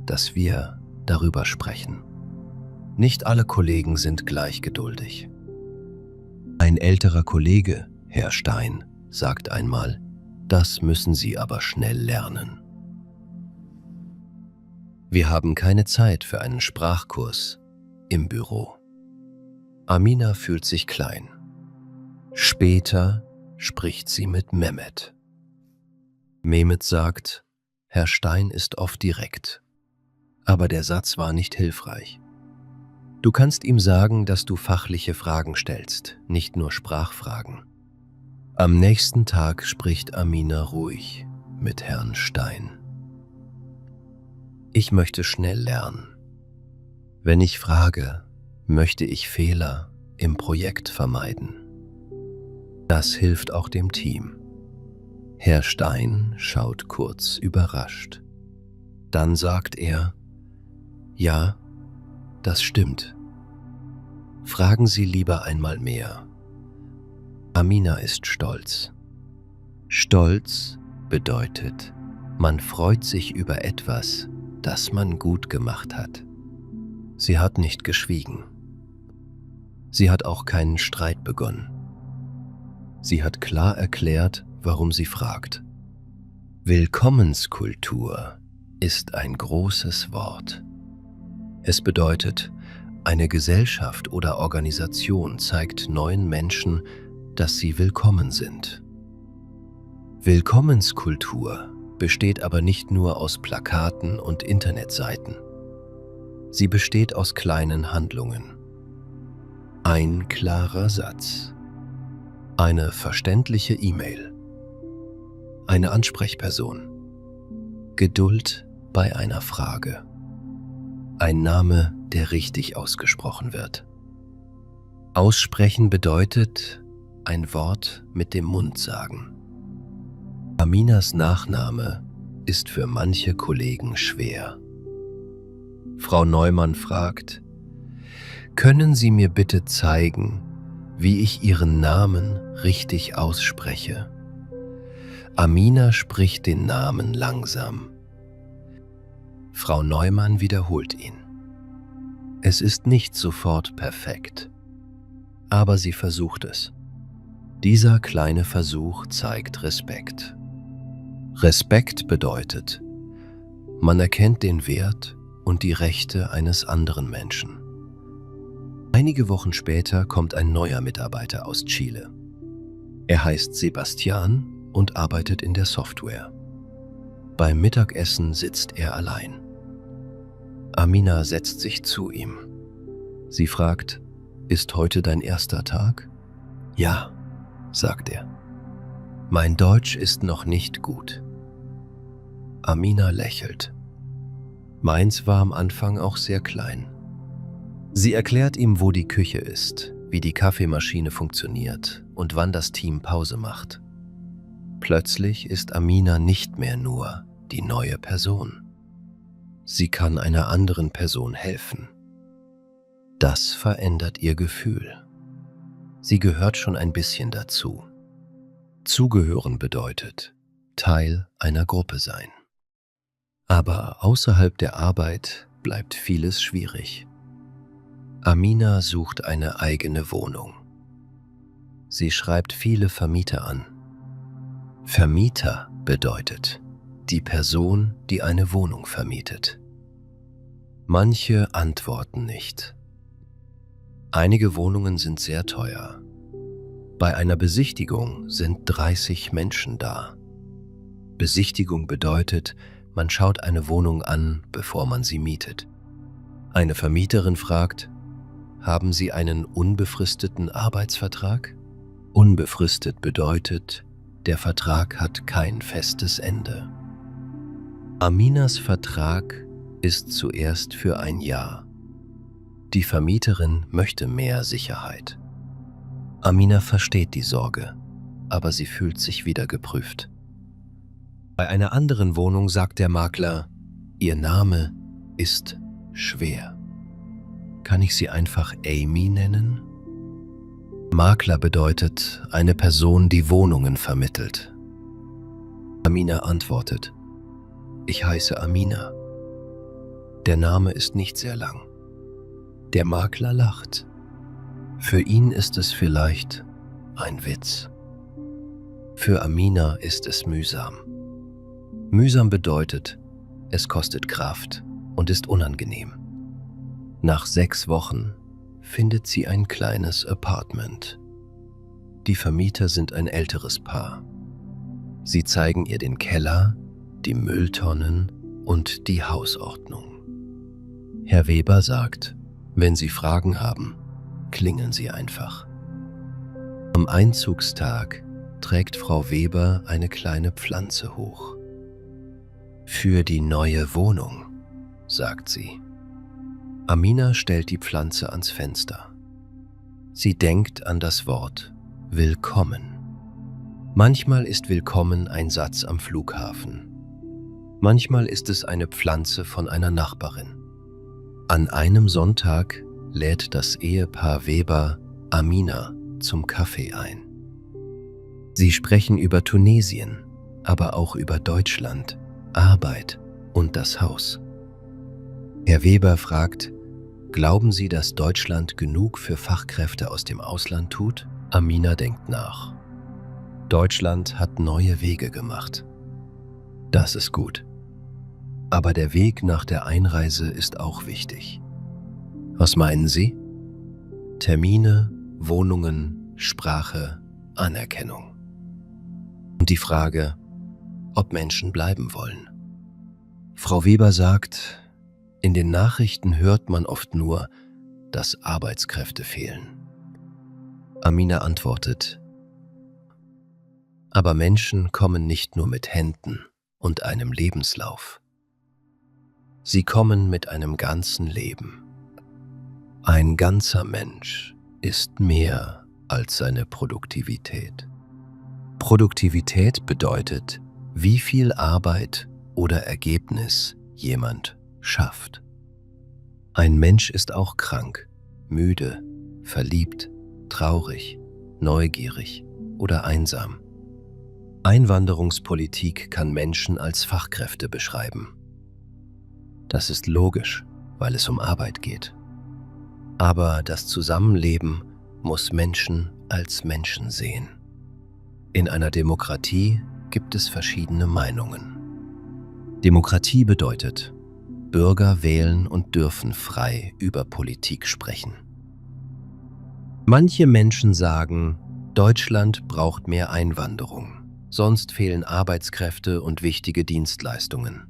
dass wir darüber sprechen. Nicht alle Kollegen sind gleich geduldig. Ein älterer Kollege, Herr Stein, sagt einmal, das müssen Sie aber schnell lernen. Wir haben keine Zeit für einen Sprachkurs im Büro. Amina fühlt sich klein. Später spricht sie mit Mehmet. Mehmet sagt, Herr Stein ist oft direkt. Aber der Satz war nicht hilfreich. Du kannst ihm sagen, dass du fachliche Fragen stellst, nicht nur Sprachfragen. Am nächsten Tag spricht Amina ruhig mit Herrn Stein. Ich möchte schnell lernen. Wenn ich frage, möchte ich Fehler im Projekt vermeiden. Das hilft auch dem Team. Herr Stein schaut kurz überrascht. Dann sagt er, ja, das stimmt. Fragen Sie lieber einmal mehr. Amina ist stolz. Stolz bedeutet, man freut sich über etwas, das man gut gemacht hat. Sie hat nicht geschwiegen. Sie hat auch keinen Streit begonnen. Sie hat klar erklärt, warum sie fragt. Willkommenskultur ist ein großes Wort. Es bedeutet, eine Gesellschaft oder Organisation zeigt neuen Menschen, dass sie willkommen sind. Willkommenskultur besteht aber nicht nur aus Plakaten und Internetseiten. Sie besteht aus kleinen Handlungen. Ein klarer Satz. Eine verständliche E-Mail. Eine Ansprechperson. Geduld bei einer Frage. Ein Name, der richtig ausgesprochen wird. Aussprechen bedeutet ein Wort mit dem Mund sagen. Aminas Nachname ist für manche Kollegen schwer. Frau Neumann fragt, können Sie mir bitte zeigen, wie ich Ihren Namen richtig ausspreche? Amina spricht den Namen langsam. Frau Neumann wiederholt ihn. Es ist nicht sofort perfekt, aber sie versucht es. Dieser kleine Versuch zeigt Respekt. Respekt bedeutet, man erkennt den Wert und die Rechte eines anderen Menschen. Einige Wochen später kommt ein neuer Mitarbeiter aus Chile. Er heißt Sebastian und arbeitet in der Software. Beim Mittagessen sitzt er allein. Amina setzt sich zu ihm. Sie fragt, ist heute dein erster Tag? Ja, sagt er. Mein Deutsch ist noch nicht gut. Amina lächelt. Meins war am Anfang auch sehr klein. Sie erklärt ihm, wo die Küche ist, wie die Kaffeemaschine funktioniert und wann das Team Pause macht. Plötzlich ist Amina nicht mehr nur die neue Person. Sie kann einer anderen Person helfen. Das verändert ihr Gefühl. Sie gehört schon ein bisschen dazu. Zugehören bedeutet Teil einer Gruppe sein. Aber außerhalb der Arbeit bleibt vieles schwierig. Amina sucht eine eigene Wohnung. Sie schreibt viele Vermieter an. Vermieter bedeutet die Person, die eine Wohnung vermietet. Manche antworten nicht. Einige Wohnungen sind sehr teuer. Bei einer Besichtigung sind 30 Menschen da. Besichtigung bedeutet, man schaut eine Wohnung an, bevor man sie mietet. Eine Vermieterin fragt: Haben Sie einen unbefristeten Arbeitsvertrag? Unbefristet bedeutet, der Vertrag hat kein festes Ende. Aminas Vertrag ist zuerst für ein Jahr. Die Vermieterin möchte mehr Sicherheit. Amina versteht die Sorge, aber sie fühlt sich wieder geprüft. Bei einer anderen Wohnung sagt der Makler: Ihr Name ist schwer. Kann ich Sie einfach Amy nennen? Makler bedeutet eine Person, die Wohnungen vermittelt. Amina antwortet: Ich heiße Amina. Der Name ist nicht sehr lang. Der Makler lacht. Für ihn ist es vielleicht ein Witz. Für Amina ist es mühsam. Mühsam bedeutet, es kostet Kraft und ist unangenehm. Nach 6 Wochen findet sie ein kleines Apartment. Die Vermieter sind ein älteres Paar. Sie zeigen ihr den Keller, die Mülltonnen und die Hausordnung. Herr Weber sagt: Wenn Sie Fragen haben, klingeln Sie einfach. Am Einzugstag trägt Frau Weber eine kleine Pflanze hoch. Für die neue Wohnung, sagt sie. Amina stellt die Pflanze ans Fenster. Sie denkt an das Wort Willkommen. Manchmal ist Willkommen ein Satz am Flughafen. Manchmal ist es eine Pflanze von einer Nachbarin. An einem Sonntag lädt das Ehepaar Weber Amina zum Kaffee ein. Sie sprechen über Tunesien, aber auch über Deutschland, Arbeit und das Haus. Herr Weber fragt: Glauben Sie, dass Deutschland genug für Fachkräfte aus dem Ausland tut? Amina denkt nach. Deutschland hat neue Wege gemacht. Das ist gut. Aber der Weg nach der Einreise ist auch wichtig. Was meinen Sie? Termine, Wohnungen, Sprache, Anerkennung. Und die Frage, ob Menschen bleiben wollen. Frau Weber sagt: In den Nachrichten hört man oft nur, dass Arbeitskräfte fehlen. Amina antwortet: Aber Menschen kommen nicht nur mit Händen und einem Lebenslauf. Sie kommen mit einem ganzen Leben. Ein ganzer Mensch ist mehr als seine Produktivität. Produktivität bedeutet, wie viel Arbeit oder Ergebnis jemand schafft. Ein Mensch ist auch krank, müde, verliebt, traurig, neugierig oder einsam. Einwanderungspolitik kann Menschen als Fachkräfte beschreiben. Das ist logisch, weil es um Arbeit geht. Aber das Zusammenleben muss Menschen als Menschen sehen. In einer Demokratie gibt es verschiedene Meinungen. Demokratie bedeutet, Bürger wählen und dürfen frei über Politik sprechen. Manche Menschen sagen, Deutschland braucht mehr Einwanderung, sonst fehlen Arbeitskräfte und wichtige Dienstleistungen.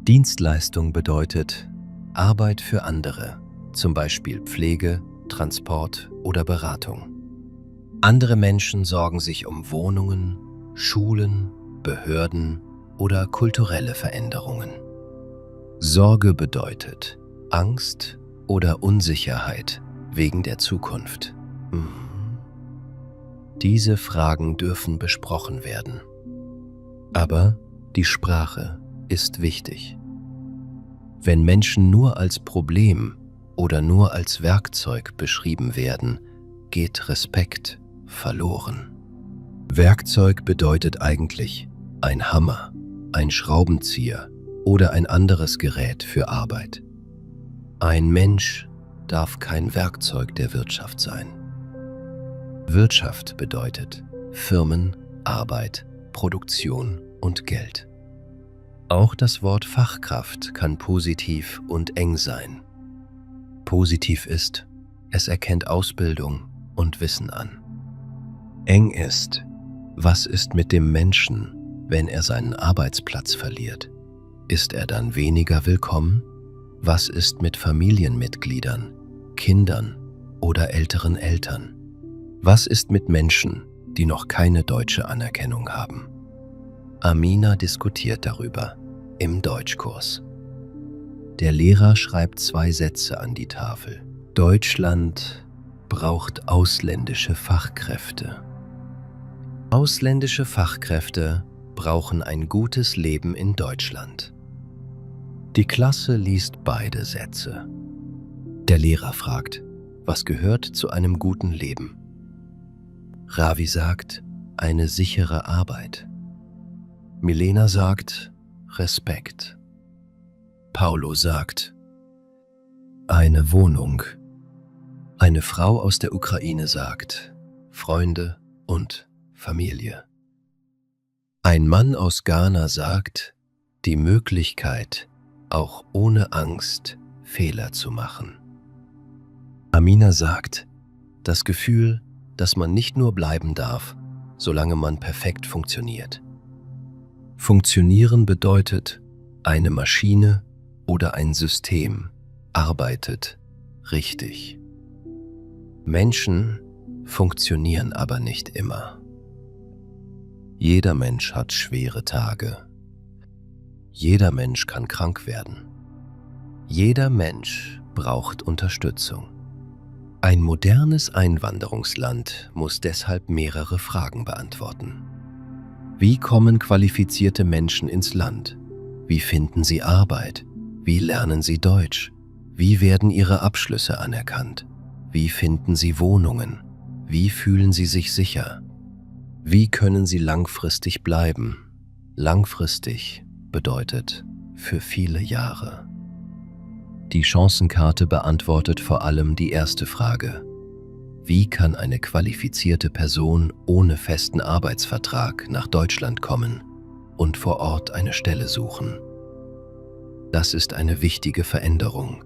Dienstleistung bedeutet Arbeit für andere, zum Beispiel Pflege, Transport oder Beratung. Andere Menschen sorgen sich um Wohnungen, Schulen, Behörden oder kulturelle Veränderungen. Sorge bedeutet Angst oder Unsicherheit wegen der Zukunft. Diese Fragen dürfen besprochen werden. Aber die Sprache ist wichtig. Wenn Menschen nur als Problem oder nur als Werkzeug beschrieben werden, geht Respekt verloren. Werkzeug bedeutet eigentlich ein Hammer, ein Schraubenzieher oder ein anderes Gerät für Arbeit. Ein Mensch darf kein Werkzeug der Wirtschaft sein. Wirtschaft bedeutet Firmen, Arbeit, Produktion und Geld. Auch das Wort Fachkraft kann positiv und eng sein. Positiv ist, es erkennt Ausbildung und Wissen an. Eng ist, was ist mit dem Menschen, wenn er seinen Arbeitsplatz verliert? Ist er dann weniger willkommen? Was ist mit Familienmitgliedern, Kindern oder älteren Eltern? Was ist mit Menschen, die noch keine deutsche Anerkennung haben? Amina diskutiert darüber im Deutschkurs. Der Lehrer schreibt 2 Sätze an die Tafel. Deutschland braucht ausländische Fachkräfte. Ausländische Fachkräfte brauchen ein gutes Leben in Deutschland. Die Klasse liest beide Sätze. Der Lehrer fragt, was gehört zu einem guten Leben? Ravi sagt, eine sichere Arbeit. Milena sagt, Respekt. Paulo sagt, eine Wohnung. Eine Frau aus der Ukraine sagt, Freunde und Familie. Ein Mann aus Ghana sagt, die Möglichkeit, auch ohne Angst, Fehler zu machen. Amina sagt, das Gefühl, dass man nicht nur bleiben darf, solange man perfekt funktioniert. Funktionieren bedeutet, eine Maschine oder ein System arbeitet richtig. Menschen funktionieren aber nicht immer. Jeder Mensch hat schwere Tage. Jeder Mensch kann krank werden. Jeder Mensch braucht Unterstützung. Ein modernes Einwanderungsland muss deshalb mehrere Fragen beantworten. Wie kommen qualifizierte Menschen ins Land? Wie finden sie Arbeit? Wie lernen sie Deutsch? Wie werden ihre Abschlüsse anerkannt? Wie finden sie Wohnungen? Wie fühlen sie sich sicher? Wie können sie langfristig bleiben? Langfristig bedeutet für viele Jahre. Die Chancenkarte beantwortet vor allem die erste Frage. Wie kann eine qualifizierte Person ohne festen Arbeitsvertrag nach Deutschland kommen und vor Ort eine Stelle suchen? Das ist eine wichtige Veränderung.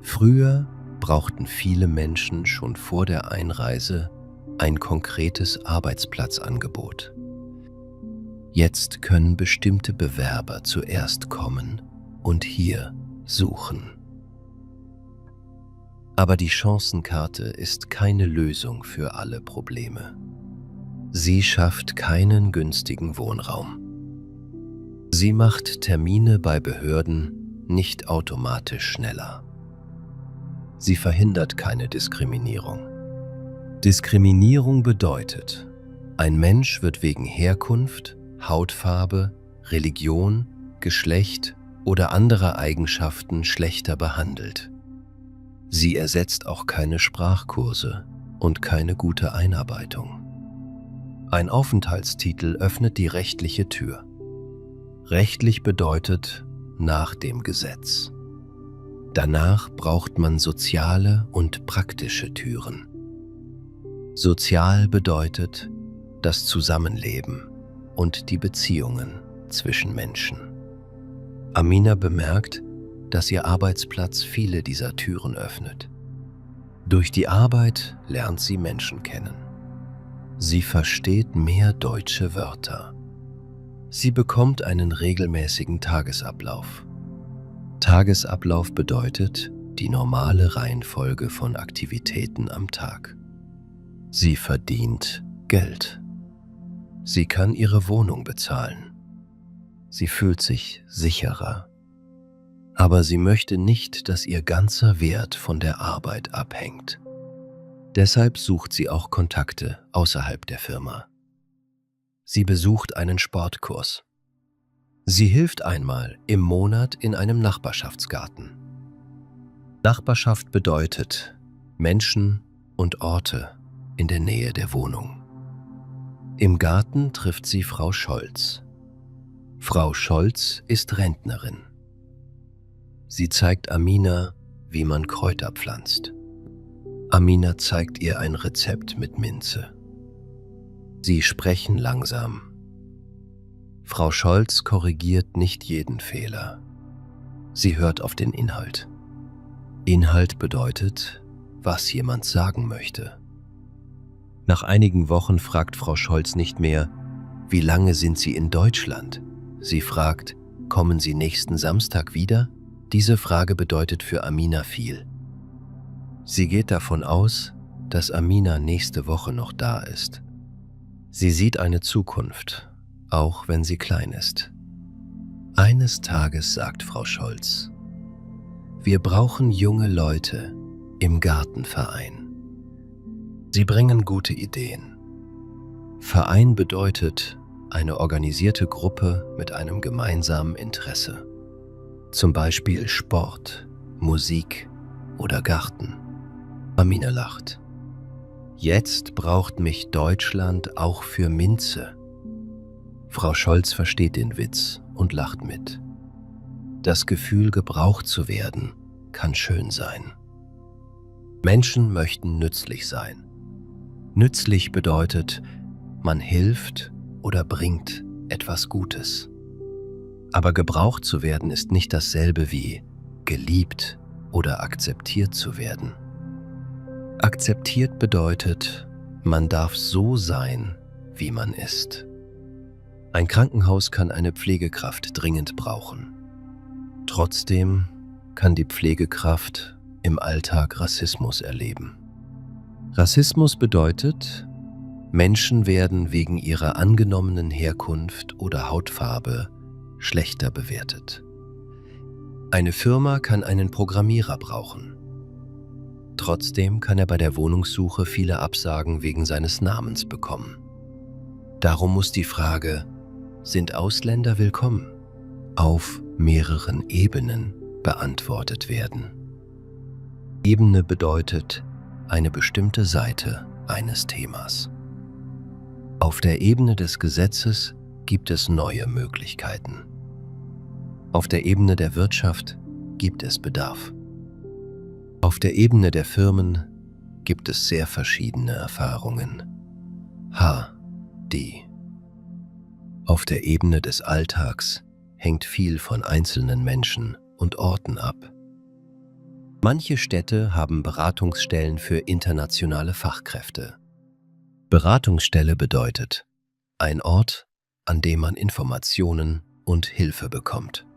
Früher brauchten viele Menschen schon vor der Einreise ein konkretes Arbeitsplatzangebot. Jetzt können bestimmte Bewerber zuerst kommen und hier suchen. Aber die Chancenkarte ist keine Lösung für alle Probleme. Sie schafft keinen günstigen Wohnraum. Sie macht Termine bei Behörden nicht automatisch schneller. Sie verhindert keine Diskriminierung. Diskriminierung bedeutet, ein Mensch wird wegen Herkunft, Hautfarbe, Religion, Geschlecht oder anderer Eigenschaften schlechter behandelt. Sie ersetzt auch keine Sprachkurse und keine gute Einarbeitung. Ein Aufenthaltstitel öffnet die rechtliche Tür. Rechtlich bedeutet nach dem Gesetz. Danach braucht man soziale und praktische Türen. Sozial bedeutet das Zusammenleben und die Beziehungen zwischen Menschen. Amina bemerkt, dass ihr Arbeitsplatz viele dieser Türen öffnet. Durch die Arbeit lernt sie Menschen kennen. Sie versteht mehr deutsche Wörter. Sie bekommt einen regelmäßigen Tagesablauf. Tagesablauf bedeutet die normale Reihenfolge von Aktivitäten am Tag. Sie verdient Geld. Sie kann ihre Wohnung bezahlen. Sie fühlt sich sicherer. Aber sie möchte nicht, dass ihr ganzer Wert von der Arbeit abhängt. Deshalb sucht sie auch Kontakte außerhalb der Firma. Sie besucht einen Sportkurs. Sie hilft einmal im Monat in einem Nachbarschaftsgarten. Nachbarschaft bedeutet Menschen, und Orte in der Nähe der Wohnung. Im Garten trifft sie Frau Scholz. Frau Scholz ist Rentnerin. Sie zeigt Amina, wie man Kräuter pflanzt. Amina zeigt ihr ein Rezept mit Minze. Sie sprechen langsam. Frau Scholz korrigiert nicht jeden Fehler. Sie hört auf den Inhalt. Inhalt bedeutet, was jemand sagen möchte. Nach einigen Wochen fragt Frau Scholz nicht mehr, wie lange sind Sie in Deutschland? Sie fragt, kommen Sie nächsten Samstag wieder? Diese Frage bedeutet für Amina viel. Sie geht davon aus, dass Amina nächste Woche noch da ist. Sie sieht eine Zukunft, auch wenn sie klein ist. Eines Tages sagt Frau Scholz: Wir brauchen junge Leute im Gartenverein. Sie bringen gute Ideen. Verein bedeutet eine organisierte Gruppe mit einem gemeinsamen Interesse. Zum Beispiel Sport, Musik oder Garten. Amina lacht. Jetzt braucht mich Deutschland auch für Minze. Frau Scholz versteht den Witz und lacht mit. Das Gefühl, gebraucht zu werden, kann schön sein. Menschen möchten nützlich sein. Nützlich bedeutet, man hilft oder bringt etwas Gutes. Aber gebraucht zu werden ist nicht dasselbe wie geliebt oder akzeptiert zu werden. Akzeptiert bedeutet, man darf so sein, wie man ist. Ein Krankenhaus kann eine Pflegekraft dringend brauchen. Trotzdem kann die Pflegekraft im Alltag Rassismus erleben. Rassismus bedeutet, Menschen werden wegen ihrer angenommenen Herkunft oder Hautfarbe schlechter bewertet. Eine Firma kann einen Programmierer brauchen. Trotzdem kann er bei der Wohnungssuche viele Absagen wegen seines Namens bekommen. Darum muss die Frage, sind Ausländer willkommen, auf mehreren Ebenen beantwortet werden. Ebene bedeutet eine bestimmte Seite eines Themas. Auf der Ebene des Gesetzes gibt es neue Möglichkeiten. Auf der Ebene der Wirtschaft gibt es Bedarf. Auf der Ebene der Firmen gibt es sehr verschiedene Erfahrungen. Die. Auf der Ebene des Alltags hängt viel von einzelnen Menschen und Orten ab. Manche Städte haben Beratungsstellen für internationale Fachkräfte. Beratungsstelle bedeutet ein Ort, an dem man Informationen und Hilfe bekommt.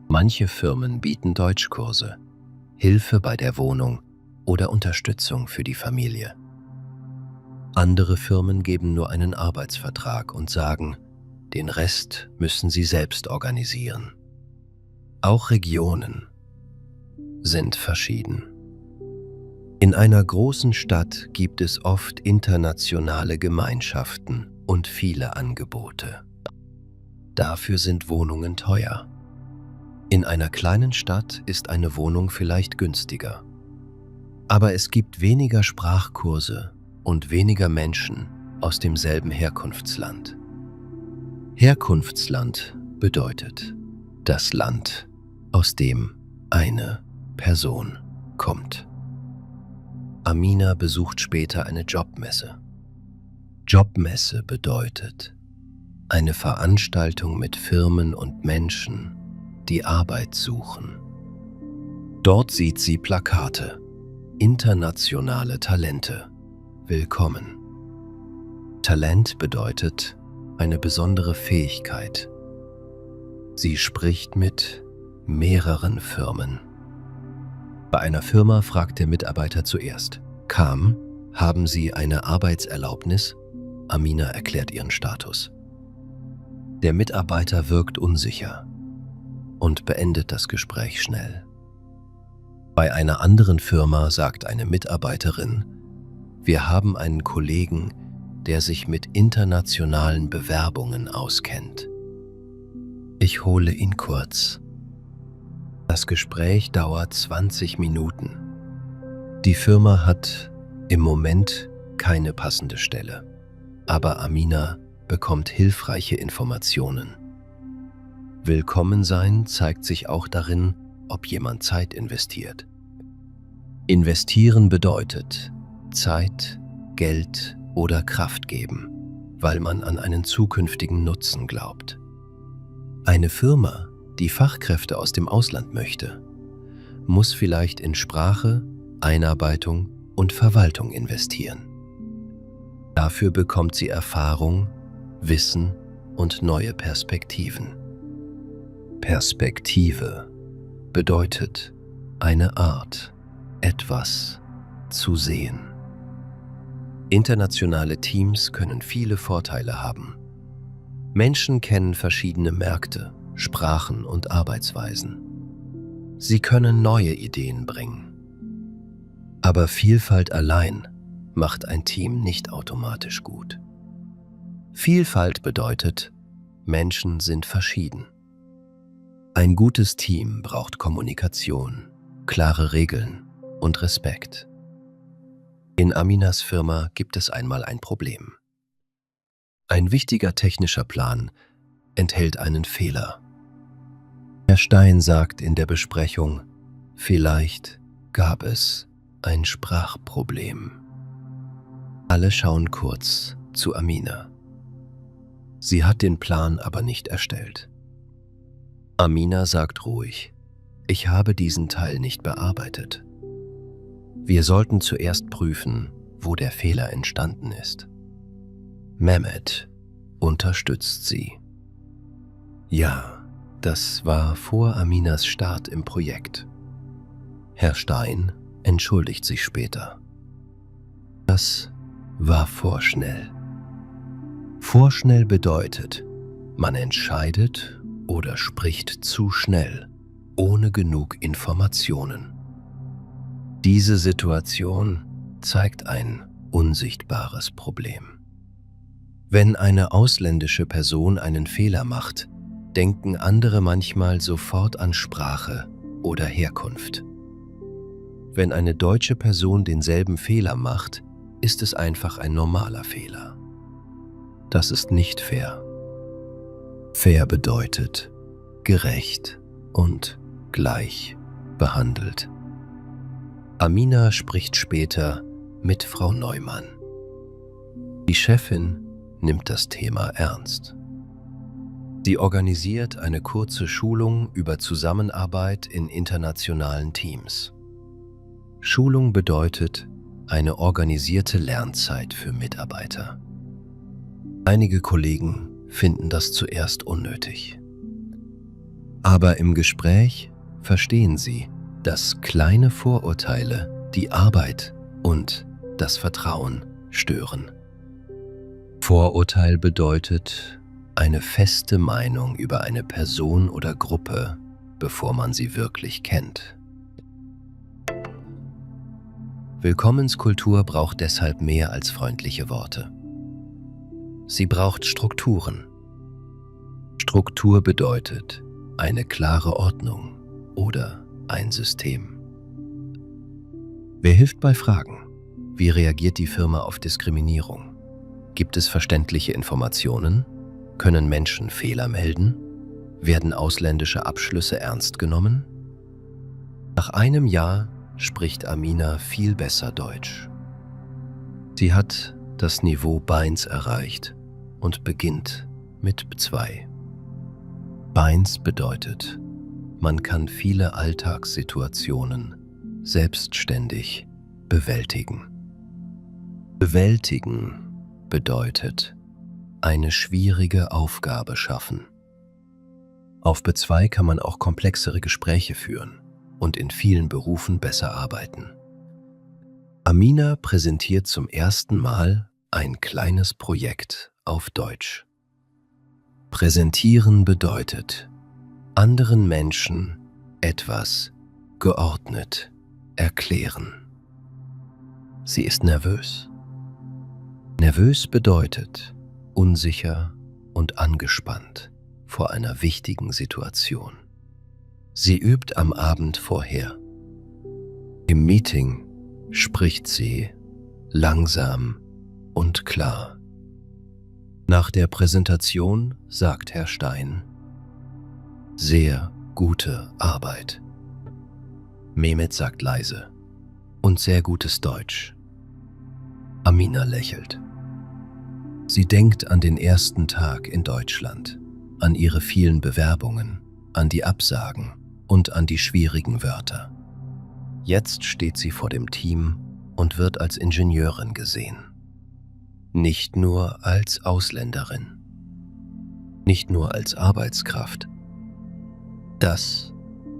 Manche Firmen bieten Deutschkurse, Hilfe bei der Wohnung oder Unterstützung für die Familie. Andere Firmen geben nur einen Arbeitsvertrag und sagen, den Rest müssen sie selbst organisieren. Auch Regionen sind verschieden. In einer großen Stadt gibt es oft internationale Gemeinschaften und viele Angebote. Dafür sind Wohnungen teuer. In einer kleinen Stadt ist eine Wohnung vielleicht günstiger. Aber es gibt weniger Sprachkurse und weniger Menschen aus demselben Herkunftsland. Herkunftsland bedeutet das Land, aus dem eine Person kommt. Amina besucht später eine Jobmesse. Jobmesse bedeutet eine Veranstaltung mit Firmen und Menschen, die Arbeit suchen. Dort sieht sie Plakate: Internationale Talente, willkommen. Talent bedeutet eine besondere Fähigkeit. Sie spricht mit mehreren Firmen. Bei einer Firma fragt der Mitarbeiter zuerst: haben Sie eine Arbeitserlaubnis? Amina erklärt ihren Status. Der Mitarbeiter wirkt unsicher und beendet das Gespräch schnell. Bei einer anderen Firma sagt eine Mitarbeiterin: Wir haben einen Kollegen, der sich mit internationalen Bewerbungen auskennt. Ich hole ihn kurz. Das Gespräch dauert 20 Minuten. Die Firma hat Im Moment keine passende Stelle, aber Amina bekommt hilfreiche Informationen. Willkommen sein zeigt sich auch darin, ob jemand Zeit investiert. Investieren bedeutet Zeit, Geld oder Kraft geben, weil man an einen zukünftigen Nutzen glaubt. Eine Firma, die Fachkräfte aus dem Ausland möchte, muss vielleicht in Sprache, Einarbeitung und Verwaltung investieren. Dafür bekommt sie Erfahrung, Wissen und neue Perspektiven. Perspektive bedeutet eine Art, etwas zu sehen. Internationale Teams können viele Vorteile haben. Menschen kennen verschiedene Märkte, Sprachen und Arbeitsweisen. Sie können neue Ideen bringen. Aber Vielfalt allein macht ein Team nicht automatisch gut. Vielfalt bedeutet, Menschen sind verschieden. Ein gutes Team braucht Kommunikation, klare Regeln und Respekt. In Aminas Firma gibt es einmal ein Problem. Ein wichtiger technischer Plan enthält einen Fehler. Herr Stein sagt in der Besprechung, vielleicht gab es ein Sprachproblem. Alle schauen kurz zu Amina. Sie hat den Plan aber nicht erstellt. Amina sagt ruhig, ich habe diesen Teil nicht bearbeitet. Wir sollten zuerst prüfen, wo der Fehler entstanden ist. Mehmet unterstützt sie. Ja, das war vor Aminas Start im Projekt. Herr Stein entschuldigt sich später. Das war vorschnell. Vorschnell bedeutet, man entscheidet oder spricht zu schnell, ohne genug Informationen. Diese Situation zeigt ein unsichtbares Problem. Wenn eine ausländische Person einen Fehler macht, denken andere manchmal sofort an Sprache oder Herkunft. Wenn eine deutsche Person denselben Fehler macht, ist es einfach ein normaler Fehler. Das ist nicht fair. Fair bedeutet gerecht und gleich behandelt. Amina spricht später mit Frau Neumann. Die Chefin nimmt das Thema ernst. Sie organisiert eine kurze Schulung über Zusammenarbeit in internationalen Teams. Schulung bedeutet eine organisierte Lernzeit für Mitarbeiter. Einige Kollegen finden das zuerst unnötig. Aber im Gespräch verstehen sie, dass kleine Vorurteile die Arbeit und das Vertrauen stören. Vorurteil bedeutet eine feste Meinung über eine Person oder Gruppe, bevor man sie wirklich kennt. Willkommenskultur braucht deshalb mehr als freundliche Worte. Sie braucht Strukturen. Struktur bedeutet eine klare Ordnung oder ein System. Wer hilft bei Fragen? Wie reagiert die Firma auf Diskriminierung? Gibt es verständliche Informationen? Können Menschen Fehler melden? Werden ausländische Abschlüsse ernst genommen? Nach einem Jahr spricht Amina viel besser Deutsch. Sie hat das Niveau B1 erreicht und beginnt mit B2. B1 bedeutet, man kann viele Alltagssituationen selbstständig bewältigen. Bewältigen bedeutet eine schwierige Aufgabe schaffen. Auf B2 kann man auch komplexere Gespräche führen und in vielen Berufen besser arbeiten. Amina präsentiert zum ersten Mal ein kleines Projekt auf Deutsch. Präsentieren bedeutet, anderen Menschen etwas geordnet erklären. Sie ist nervös. Nervös bedeutet unsicher und angespannt vor einer wichtigen Situation. Sie übt am Abend vorher. Im Meeting spricht sie langsam und klar. Nach der Präsentation sagt Herr Stein: Sehr gute Arbeit. Mehmet sagt leise: Und sehr gutes Deutsch. Amina lächelt. Sie denkt an den ersten Tag in Deutschland, an ihre vielen Bewerbungen, an die Absagen und an die schwierigen Wörter. Jetzt steht sie vor dem Team und wird als Ingenieurin gesehen. Nicht nur als Ausländerin, nicht nur als Arbeitskraft. Das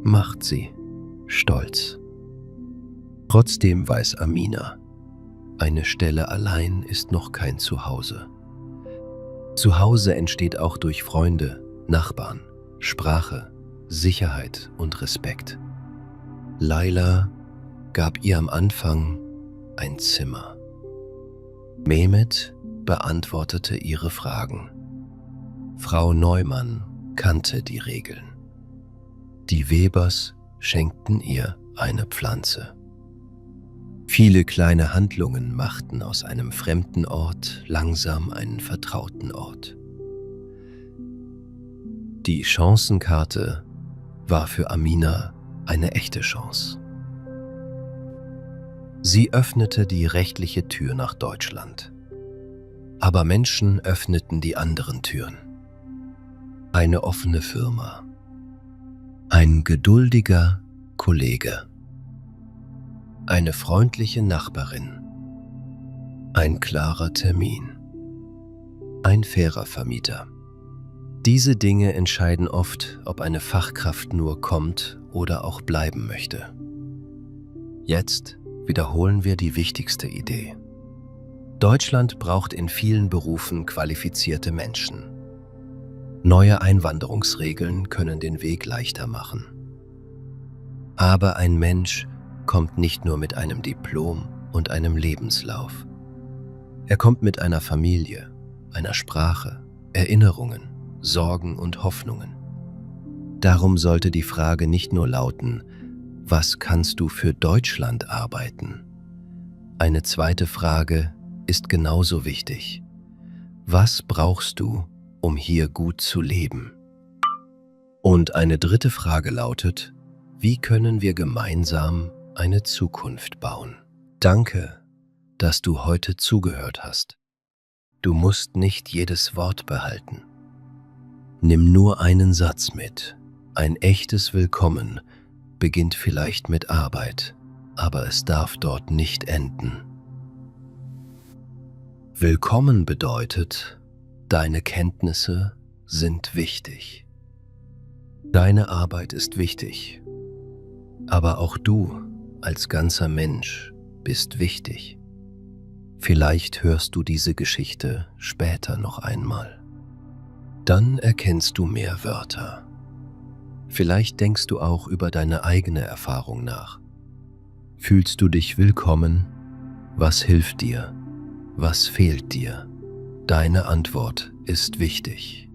macht sie stolz. Trotzdem weiß Amina, eine Stelle allein ist noch kein Zuhause. Zuhause entsteht auch durch Freunde, Nachbarn, Sprache, Sicherheit und Respekt. Laila gab ihr am Anfang ein Zimmer. Mehmet beantwortete ihre Fragen. Frau Neumann kannte die Regeln. Die Webers schenkten ihr eine Pflanze. Viele kleine Handlungen machten aus einem fremden Ort langsam einen vertrauten Ort. Die Chancenkarte war für Amina eine echte Chance. Sie öffnete die rechtliche Tür nach Deutschland. Aber Menschen öffneten die anderen Türen. Eine offene Firma. Ein geduldiger Kollege. Eine freundliche Nachbarin. Ein klarer Termin. Ein fairer Vermieter. Diese Dinge entscheiden oft, ob eine Fachkraft nur kommt oder auch bleiben möchte. Jetzt wiederholen wir die wichtigste Idee. Deutschland braucht in vielen Berufen qualifizierte Menschen. Neue Einwanderungsregeln können den Weg leichter machen. Aber ein Mensch kommt nicht nur mit einem Diplom und einem Lebenslauf. Er kommt mit einer Familie, einer Sprache, Erinnerungen, Sorgen und Hoffnungen. Darum sollte die Frage nicht nur lauten: Was kannst du für Deutschland arbeiten? Eine zweite Frage ist genauso wichtig: Was brauchst du, um hier gut zu leben? Und eine dritte Frage lautet: Wie können wir gemeinsam eine Zukunft bauen? Danke, dass du heute zugehört hast. Du musst nicht jedes Wort behalten. Nimm nur einen Satz mit. Ein echtes Willkommen beginnt vielleicht mit Arbeit, aber es darf dort nicht enden. Willkommen bedeutet, deine Kenntnisse sind wichtig. Deine Arbeit ist wichtig, aber auch du als ganzer Mensch bist wichtig. Vielleicht hörst du diese Geschichte später noch einmal. Dann erkennst du mehr Wörter. Vielleicht denkst du auch über deine eigene Erfahrung nach. Fühlst du dich willkommen? Was hilft dir? Was fehlt dir? Deine Antwort ist wichtig.